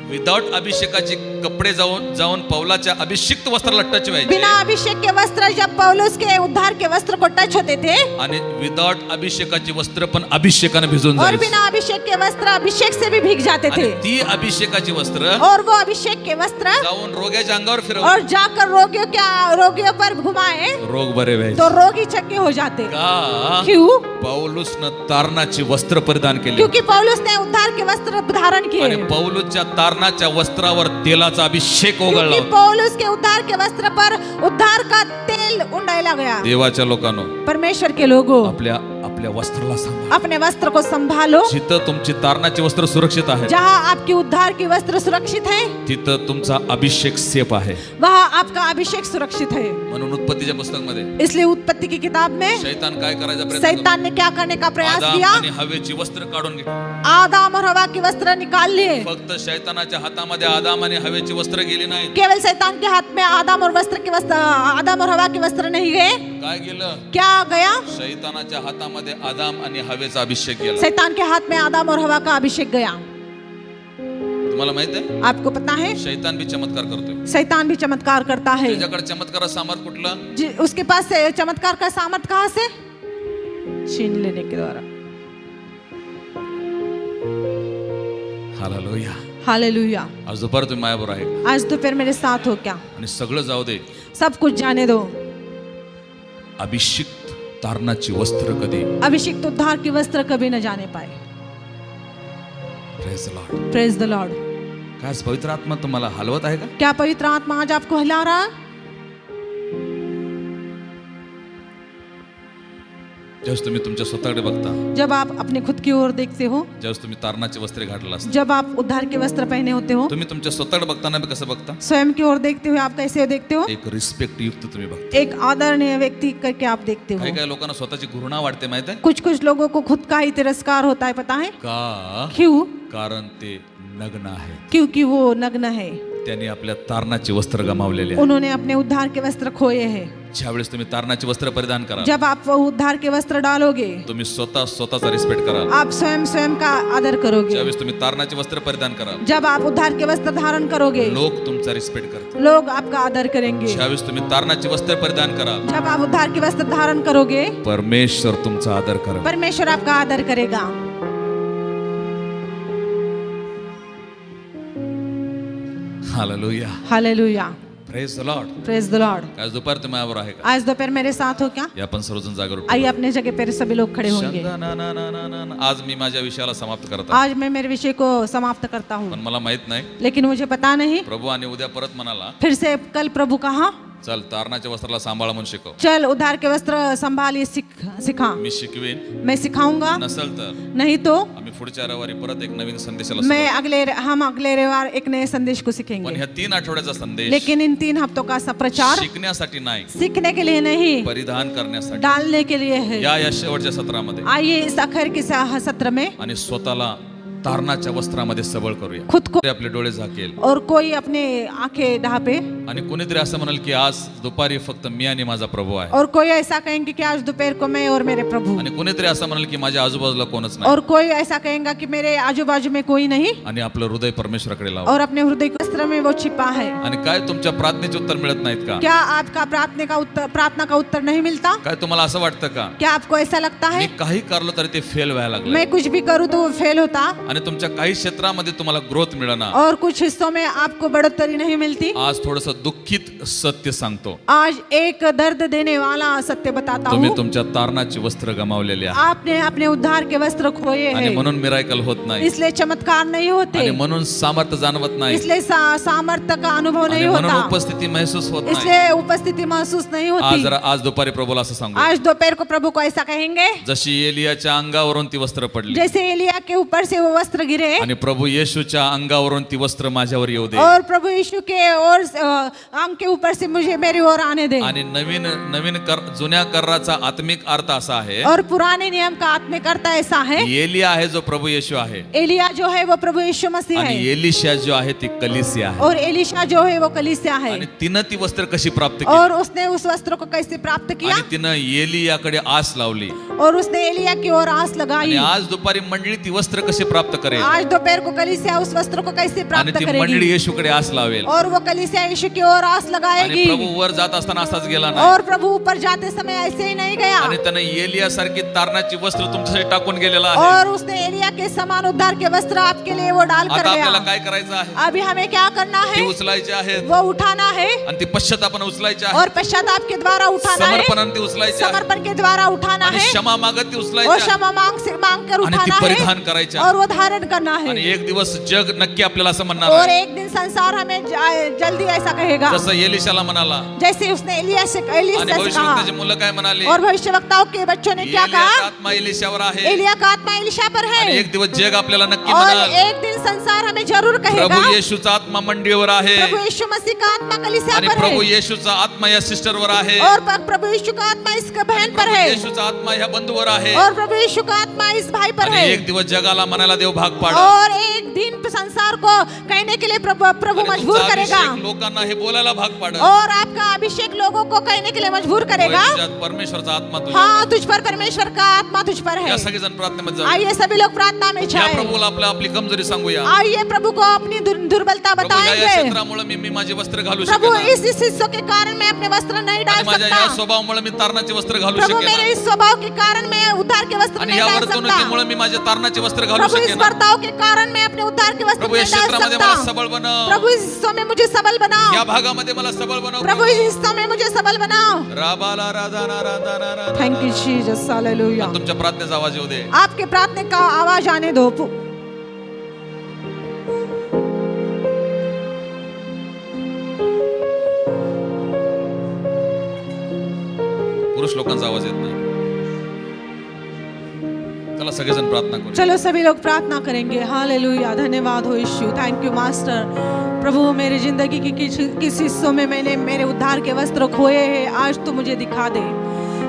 विदाउट अभिषेकाचे कपडे जाऊन पौलाच्या अभिषिक्त वस्त्राला टच व्हायचे. बिना अभिषेक के वस्त्र जब पौलुस के उद्धार के वस्त्र को टच होते थे, आणि विदाउट अभिषेकाची वस्त्र पण अभिषेकाने भिजून और जायचे. बिना अभिषेक के वस्त्र अभिषेक से भी भीग जाते थे. आणि ती अभिषेकाची वस्त्र और वो अभिषेक के वस्त्र जाऊन रोग्याच्या अंगावर फिरव, और जाकर रोगियों पर घुमाए रोग बरे व्हायचे. तो रोगी चक्के हो जाते. का? क्यों? पौलुसनं तारणाची वस्त्र परिधान केली क्योंकि पौलुस ने उद्धार के वस्त्र धारण किए. आणि पौलुसच्या तारणाच्या वस्त्रावर तेलाचा अभिषेक उघडला क्योंकि होता. पौलुस के उद्धार के वस्त्र पर उद्धार का तेल उंडायला गया. देवाच्या लोकांनो, परमेश्वर के लोगों, आपल्या वस्त्राला सांभाळा. अपने वस्त्र को संभालो. जिथं तुमची तारणाची वस्त्र सुरक्षित आहे, जहाँ आपकी उद्धार की वस्त्र सुरक्षित है, तिथं तुमचा अभिषेक सेफ आहे. वहाँ आपका अभिषेक सुरक्षित है. म्हणून उत्पत्तीच्या पुस्तकामध्ये इसलिए उत्पत्ति की किताब में शैतान काय करायचा प्रयत्न शैतान ने क्या करने का करतो? प्रयास आदाम किया? आणि हवेची वस्त्र काढून घेतली. आदम और हवा की वस्त्र निकाल लिए. फक्त शैतानाच्या हातामध्ये आदाम आणि हवेची वस्त्र गेली नाही. केवल शैतान के हाथ में आदम और आदम और हवा के वस्त्र नहीं गए. काय गेलं? क्या गया? शैतानाच्या हातामध्ये आदाम आणि हवेचा अभिषेक गेला. शैतान के हाथ में आदम और हवा का अभिषेक गया. तुम्हाला माहित आहे, आपको पता है शैतान भी चमत्कार करतोय. शैतान भी चमत्कार करता है. त्याच्याकडे चमत्काराचं सामर्थ्य कुठलं? उसके पास से चमत्कार का सामर्थ्य कहाँ से? छीन लेने के द्वारा. हालेलुया. हालेलुया. आज दुपार तुम्ही माझ्याबरोबर आहे आज दोपहर मेरे साथ हो क्या? आणि सगळं जाऊ दे, सब कुछ जाने दो. अभिषिक्त तारणाची वस्त्र कधी? अभिषिक्त उद्धार की वस्त्र कभी न जाने पाए. Praise the Lord. Praise the Lord. काय आज पवित्र आत्मा तुम्हाला हलवत आहे का? क्या पवित्र आत्मा आज आपको हिला रहा है? ज्यावेळेस तुम्ही तुमच्या स्वतःकडे बघता, जब आप अपने खुद की ओर देखते हो, ज्यावेळेस तुम्ही तारणाचे वस्त्र घातला असता, जब आप उद्धार के वस्त्र पहने होते हो, तुम्ही तुमच्या स्वतःकडे बघताना बी कसं बघता? स्वयं की ओर देखते हुए आप कैसे देखते हो? एक रिस्पेक्ट युक्त तुम्ही बघता. एक आदरणीय व्यक्ति करके आप देखते हो. काही काही लोकांना स्वतःची घृणा वाटते, माहित आहे कुछ कुछ लोगों को खुद का ही तिरस्कार होता है, पता है का? क्यों? कारण ते नग्न आहेत. क्योंकि वो नग्न है. त्यांनी आपल्या तारणाचे वस्त्र गमावलेले आहे. उन्होंने अपने उद्धार के वस्त्र खोए हैं. ज्यावेळेस तुम्ही तारणाचे वस्त्र परिधान करा, जब आप वो उद्धार के वस्त्र डालोगे, तुम्ही स्वतःचा रिस्पेक्ट करा. आप स्वयं का आदर करोगे. ज्यावेळेस तुम्ही तारणाचे वस्त्र परिधान करा, जब आप उद्धार के वस्त्र धारण करोगे, लोक तुमचा रिस्पेक्ट करतात. लोग आपका आदर करेंगे. ज्यावेळेस तुम्ही तारणाचे वस्त्र परिधान करा, जब आप उद्धार के वस्त्र धारण करोगे, परमेश्वर तुमचा आदर करा. परमेश्वर आपका आदर करेगा. Hallelujah. Hallelujah. Praise the Lord. Praise the Lord. आज दुपार तुम्ही यावर आहे का? आज दोपहर मेरे साथ हो क्या? या आपण सर्वजण जागरूक होऊ. आइए अपने जगह पर सभी लोग खड़े होंगे. आज मी माझ्या विषयाला समाप्त करत आहे. आज मैं मेरे विषय को समाप्त करता हूँ, पण मला माहित नाही लेकिन मुझे पता नहीं. प्रभू आणि उद्या परत म्हणाला फिर से कल प्रभू कहा, चल तारणाच्या वस्त्राला सांभाळा म्हणून शिकव. चल उद्धार के वस्त्र संभालिए, सिखा. मी शिकवेन. मैं सिखाऊंगा. नसल तर नहीं तो आम्ही पुढच्या रविवारी परत एक नवीन संदेशाला मैं सुरुवात हम अगले रविवार एक नए संदेश को करू. पण सीखेंगे. ह्या 3 आठवड्याचा संदेश लेकिन इन 3 हफ्तों का प्रचार शिकण्यासाठी नाही, सीखने के लिए नहीं, परिधान करण्यासाठी. डालने के लिए है. या शेवटच्या सत्रामध्ये आइए इस आखिर के सत्र में आणि स्वतःला तारणाच्या वस्त्रामध्ये सबळ करूया. खुद को ते आपले डोळे झाकेल और कोई अपने आंखें ढापे आणि कोणीतरी असं म्हणाल की आज दुपारी फक्त मी आणि माझा प्रभू आहे. और कोई ऐसा कहेंगे कि आज दोपहर को मैं और मेरे प्रभु, आणि कोणीतरी असं म्हणाल की माझ्या आजूबाजूला कोणच नाही. और कोई ऐसा कहेगा कि मेरे आजू बाजू में कोई नहीं, आणि आपलं हृदय परमेश्वराकडे लावा. और अपने हृदय के वस्त्र में वो छिपा है. आणि काय तुमच्या प्रार्थनेचे उत्तर मिळत नाहीत का? क्या आपका प्रार्थना का उत्तर नहीं मिलता? काय तुम्हाला असं वाटतं का क्या आपको ऐसा लगता मी है काही करलो तरी ते फेल व्हायला लागलं मैं कुछ भी करूँ तो वो फेल होता, आणि तुमच्या काही क्षेत्रामध्ये तुम्हाला ग्रोथ मिळणार? और कुछ हिस्सों में आपको बढ़ोतरी नहीं मिलती? आज थोडंसं दुःखित सत्य सांगतो, आज एक दर्द देने वाला सत्य बताता तुम्ही हूँ. तुमच्या तारणाची वस्त्र गमावलेली आहे आपने अपने उद्धार के वस्त्र खोए आणि हैं, म्हणून मिराकल होत नाही इसलिए चमत्कार नहीं आणि होते, म्हणून सामर्थ्य जाणवत नाही इसलिए सामर्थ्य का अनुभव आणि नहीं म्हणून होता, उपस्थिती महसूस होत नाही. इसलिए उपस्थिति महसूस नहीं होती. आज दुपारी प्रभूला असं सांगू, आज दोपहर को प्रभु को ऐसा कहेंगे जशी एलियाच्या अंगावरून ती वस्त्र पडली जैसे एलिया के ऊपर से वो वस्त्र गिरे, आणि प्रभू येशूच्या अंगावरून ती वस्त्र माझ्यावर येऊ दे और प्रभु यीशु के और अंग के ऊपर से मुझे मेरी ओर आने दे. आणि नवीन नवीन जुन्या कराराचा आत्मिक अर्थ असा आहे, और पुराने नियम का आत्मिक अर्थ ऐसा है, एलिया आहे जो प्रभू येशू आहे एलिया जो है वो प्रभु यीशु मसीह आणि है, एलिशा जो आहे ती कलिसिया आहे. और एलिशा जो है वो कलीसिया है. आणि तिनं ती वस्त्र कशी प्राप्त केली और उसने उस वस्त्र को कैसे प्राप्त किया, आणि तिनं एलियाकडे आस लावली. और उसने एलिया की ओर आस आणि लगाई. आज दुपारी मंडळी ती वस्त्र कशी प्राप्त करेल आज दोपहर को कलीसिया उस वस्त्र को कैसे आणि प्राप्त ती मंडळी करेगी, येशूकडे आस लावेल. और वो कलीसिया यीशु की ओर आस आणि लगाएगी. प्रभू वर जात असताना असाच गेला नाही और प्रभु ऊपर जाते समय ऐसे ही नहीं गया, आणि त्यानं एलिया सारखी तारणाची वस्त्र तुमच्यासाठी टाकून गेलेला आहे. और उसने एलिया के समान उद्धार के वस्त्र आपके लिए वो डाल कर आता आपल्याला गया. काय करायचं आहे? अभी हमें क्या करना ती है? उचलायची आहेत वो उठाना है, आणि ती पश्चातापाने उचलायची आहे, और पश्चाताप के द्वारा उठाना है, समर्पणाने ती उचलायची आहे समर्पण के द्वारा उठाना आणि है, क्षमा मागत ती और उचलायची आहे क्षमा मांग कर आणि ती उठाना परिधान है, करायची आहे. और वो धारण करना है. आणि एक दिवस जग नक्की आपल्याला असं म्हणणार और आहे, एक दिन संसार हमें जल्दी ऐसा कहेगा, जसं एलिशाला म्हणाला. जैसे उसने एलिया आणि से भविष्यवक्त्याची कहा. मुलं काय म्हणाली? और भविष्यवक्ताओं के बच्चों ने क्या एलियाचा कहा? आत्मा एलिशावर आहे एलिया का आत्मा एलिशा पर आणि है, एक दिवस जग आपल्याला नक्की और म्हणाल एक दिन संसार हमें जरूर कहेगा प्रभू येशूचा आत्मा मंडळीवर आहे प्रभु यीशु मसीह का आत्मा कलीसिया आणि पर प्रभू है, येशूचा आत्मा या सिस्टरवर आहे और प्रभु यीशु का आत्मा इस बहन पर प्रभू है, येशूचा आत्मा ह्या बंधूवर आहे और प्रभु यीशु का आत्मा इस भाई पर आणि है. एक दिवस जगाला म्हणायला देव भाग पाड और एक दिन संसार को कहने के लिए प्रभु मजबूर करेगा, लोकांना हे बोलायला भाग पाड और आपका अभिषेक लोगों को कहने के लिए मजबूर करेगा. परमेश्वरचा आत्मा हाँ, तुझ पर परमेश्वर का आत्मा तुझ पर है. या सगळेजण प्रार्थनेमध्ये जाऊ. आइए सभी लोग प्रार्थना में या जाएं. प्रभूला आपली कमजोरी सांगूया. आइए प्रभु को अपनी दुर्बलता प्रभू या बताएंगे. क्षेत्रामुळे मी माझे वस्त्र घालू प्रभु शकेन इस हिस्सों के कारण मैं अपने वस्त्र नहीं डाल आणि माझ्या या सकता. स्वभावामुळे मी तारणाचे वस्त्र घालू प्रभु मेरे शकेन इस स्वभाव के कारण मैं उद्धार के वस्त्र आणि नहीं या डाल सकता. वर्तणुकीमुळे मी माझे तारणाचे वस्त्र घालू प्रभु इस शकेन. वर्ताव के कारण मैं अपने उद्धार के वस्त्र प्रभु या नहीं डाल क्षेत्रामध्ये मला सकता. सबळ बनव. प्रभु इस हिस्सों में मुझे सबल बनाओ. या भागामध्ये मला सबळ बनव. प्रभु इस हिस्सों में मुझे सबल बनाओ. राबाला राधाना राधाना थैंक यू जीसस, हालेलुया. तुमच्या प्रार्थनेचा आवाज येऊ दे. आपके प्रार्थना का आवाज आने दो. पुरुष लोकांचा आवाज येत नाही. चला सगळेजण प्रार्थना करू. चलो सभी लोग प्रार्थना करेंगे. हालेलुया. धन्यवाद हो यीशु. Thank you master. प्रभु मेरी जिंदगी की किस हिस्सों में मैंने मेरे उद्धार के वस्त्र खोए हैं, आज तो मुझे दिखा दे.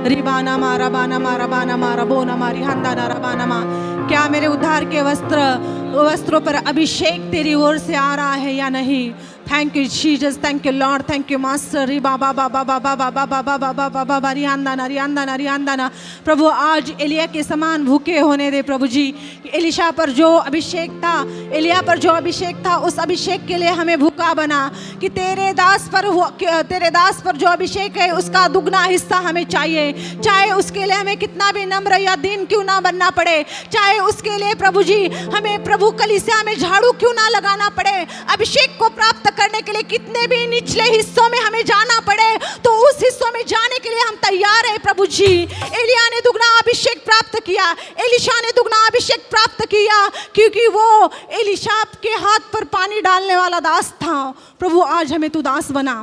रिबाना मारा बाना मारा बाना मारा बोना मारी हंदाना रबाना मा. क्या मेरे उद्धार के वस्त्रों पर अभिषेक तेरी ओर से आ रहा है या नहीं? Thank you Jesus, thank you Lord, thank you master. री बाबा बाबा बाबा बाबा बाबा बाबा बाबा रियांदाना रियांदाना रियांदाना. प्रभु आज एलिया के समान भूखे होने दे प्रभु जी. एलिशा पर जो अभिषेक था, एलिया पर जो अभिषेक था, उस अभिषेक के लिए हमें भूखा बना कि तेरे दास पर जो अभिषेक है उसका दुगना हिस्सा हमें चाहिए. चाहे उसके लिए हमें कितना भी नम्र या दीन क्यों ना बनना पड़े, चाहे उसके लिए प्रभु जी हमें प्रभु कलीसिया में झाड़ू क्यों ना लगाना पड़े, अभिषेक को प्राप्त करने के लिए कितने भी निचले हिस्सों में हमें जाना पड़े तो उस हिस्सों में जाने के लिए हम तैयार हैं प्रभु जी। एलिया ने दुगना अभिषेक प्राप्त किया, एलिशा ने दुगना अभिषेक प्राप्त किया, क्योंकि वो एलिशा के हाथ पर पानी डालने वाला दास था। प्रभु आज हमें तू दास बना।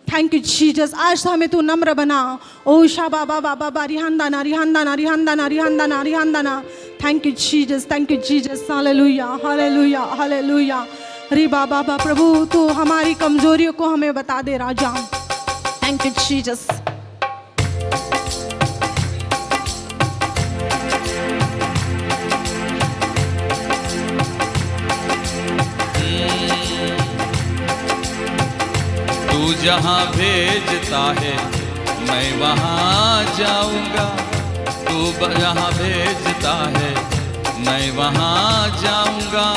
Thank you Jesus. आज हमें तू नम्र बना। ओ शाबा बाबा बाबा रिहांदाना रिहांदाना रिहांदाना रिहांदाना रिहांदाना। Thank you Jesus, thank you Jesus. Hallelujah hallelujah hallelujah. रे बाबा बाबा प्रभु तू हमारी कमजोरियों को हमें बता दे राजा। Thank you Jesus. तू जहाँ भेजता है मैं वहाँ जाऊँगा, तू जहाँ भेजता है मैं वहाँ जाऊँगा।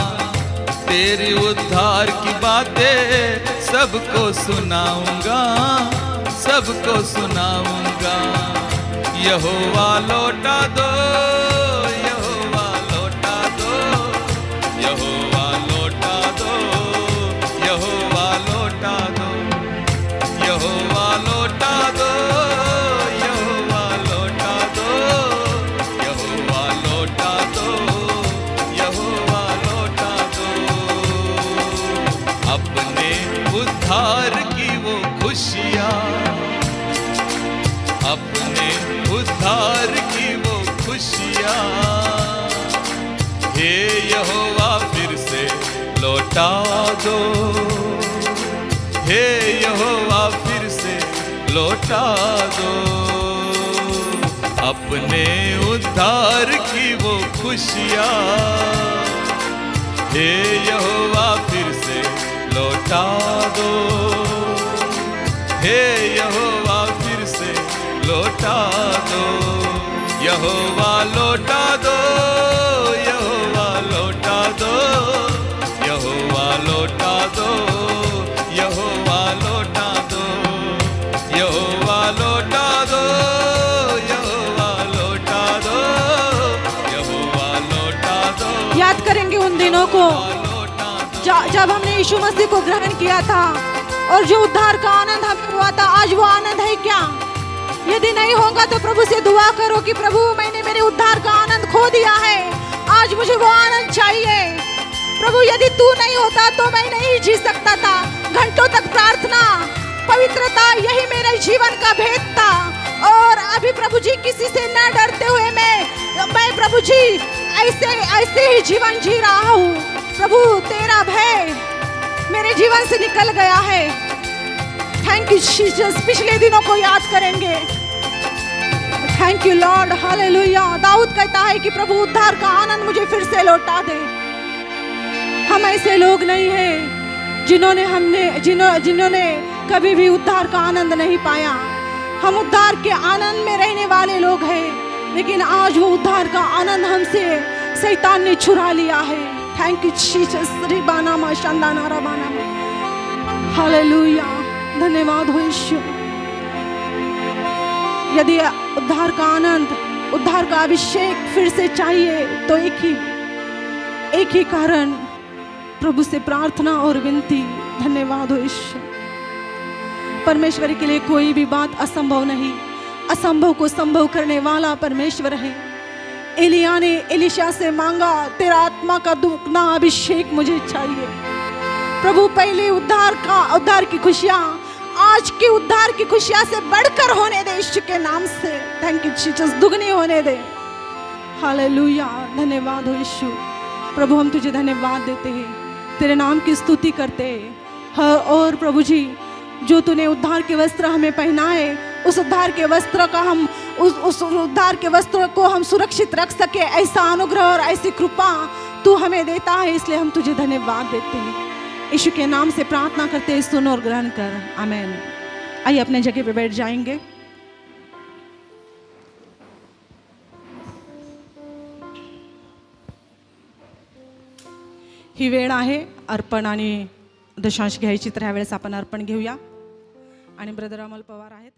तेरी उद्धार की बातें सबको सुनाऊँगा, सबको सुनाऊँगा। यहोवा लौटा दो, यहोवा लौटा दो, यहोवा लौटा दो, यहोवा लौटा दो, यहोवा लौटा दो, यहोवा लौटा दो, यहोवा लौटा दो, यहोवा लौटा दो। अपने उद्धार की वो खुशियाँ, अपने उद्धार की वो खुशियाँ, हे यहोवा फिर से लौटा दो, हे यहोवा फिर से लौटा दो। अपने उद्धार की वो खुशियाँ, हे यहोवा फिर से लौटा दो, हे यहोवा फिर से लौटा दो। यहोवा लौटा दो, यहोवा लौटा दो, यहोवा लौटा दो, यहोवा लौटा दो, यहोवा लौटा दो, यहोवा लौटा दो, यहोवा लौटा दो। याद करेंगे उन दिनों को जब हमने यीशु मसीह को ग्रहण किया था और जो उद्धार का आनंद हमें हुआ था। आज वो आनंद है क्या? यदि नहीं होगा तो प्रभु से दुआ करो कि प्रभु मैंने मेरे उद्धार का आनंद खो दिया है, आज मुझे वो आनंद चाहिए। प्रभु यदि तू नहीं होता तो मैं नहीं जी सकता था। घंटों तक प्रार्थना, पवित्रता, यही मेरे जीवन का भेद था। और अभी प्रभु जी किसी से न डरते हुए मैं प्रभु जी ऐसे ही जीवन जी रहा हूँ। प्रभु तेरा भय मेरे जीवन से निकल गया है। Thank you Jesus. पिछले दिनों को याद करेंगे। Thank you lord. हालेलुया। दाऊद कहता है कि प्रभु उद्धार का आनंद मुझे फिर से लौटा दे। हम ऐसे लोग नहीं हैं जिन्होंने कभी भी उद्धार का आनंद नहीं पाया। हम उद्धार के आनंद में रहने वाले लोग हैं, लेकिन आज वो उद्धार का आनंद हमसे शैतान ने चुरा लिया है। Thank you Jesus. रिबाना मा शांदाना रबाना मा। हालेलुया। धन्यवाद हो यीशु। यदि उद्धार का आनंद, उद्धार का अभिषेक फिर से चाहिए तो एक ही कारण, प्रभु से प्रार्थना और विनती। धन्यवाद हो यीशु। परमेश्वर के लिए कोई भी बात असंभव नहीं। असंभव को संभव करने वाला परमेश्वर है। एलिया ने एलिशा से मांगा, तेरा आत्मा का दुगना अभिषेक मुझे चाहिए। प्रभु पहले उद्धार की खुशियाँ आज के उद्धार की खुशियाँ से बढ़कर होने दे यीशु के नाम से। Thank you Jesus. दुगनी होने दे। हालेलुया। धन्यवाद हो यीशु। प्रभु हम तुझे धन्यवाद देते हैं, तेरे नाम की स्तुति करते हैं। और प्रभु जी जो तूने उद्धार के वस्त्र हमें पहनाए, उस उद्धार के वस्त्र का हम उस उद्धार के वस्त्र को हम सुरक्षित रख सके, ऐसा अनुग्रह और ऐसी कृपा तू हमें देता है, इसलिए हम तुझे धन्यवाद देते हैं। यीशु के नाम से प्रार्थना करते हैं, सुन और ग्रहण कर। आमीन। आइए अपने जगह पे बैठ जाएंगे। ही वेळ आहे अर्पण आणि दशांश घ्यायची, तर ह्यावेळेस आपण अर्पण घेऊया आणि ब्रदर अमल पवार आहेत.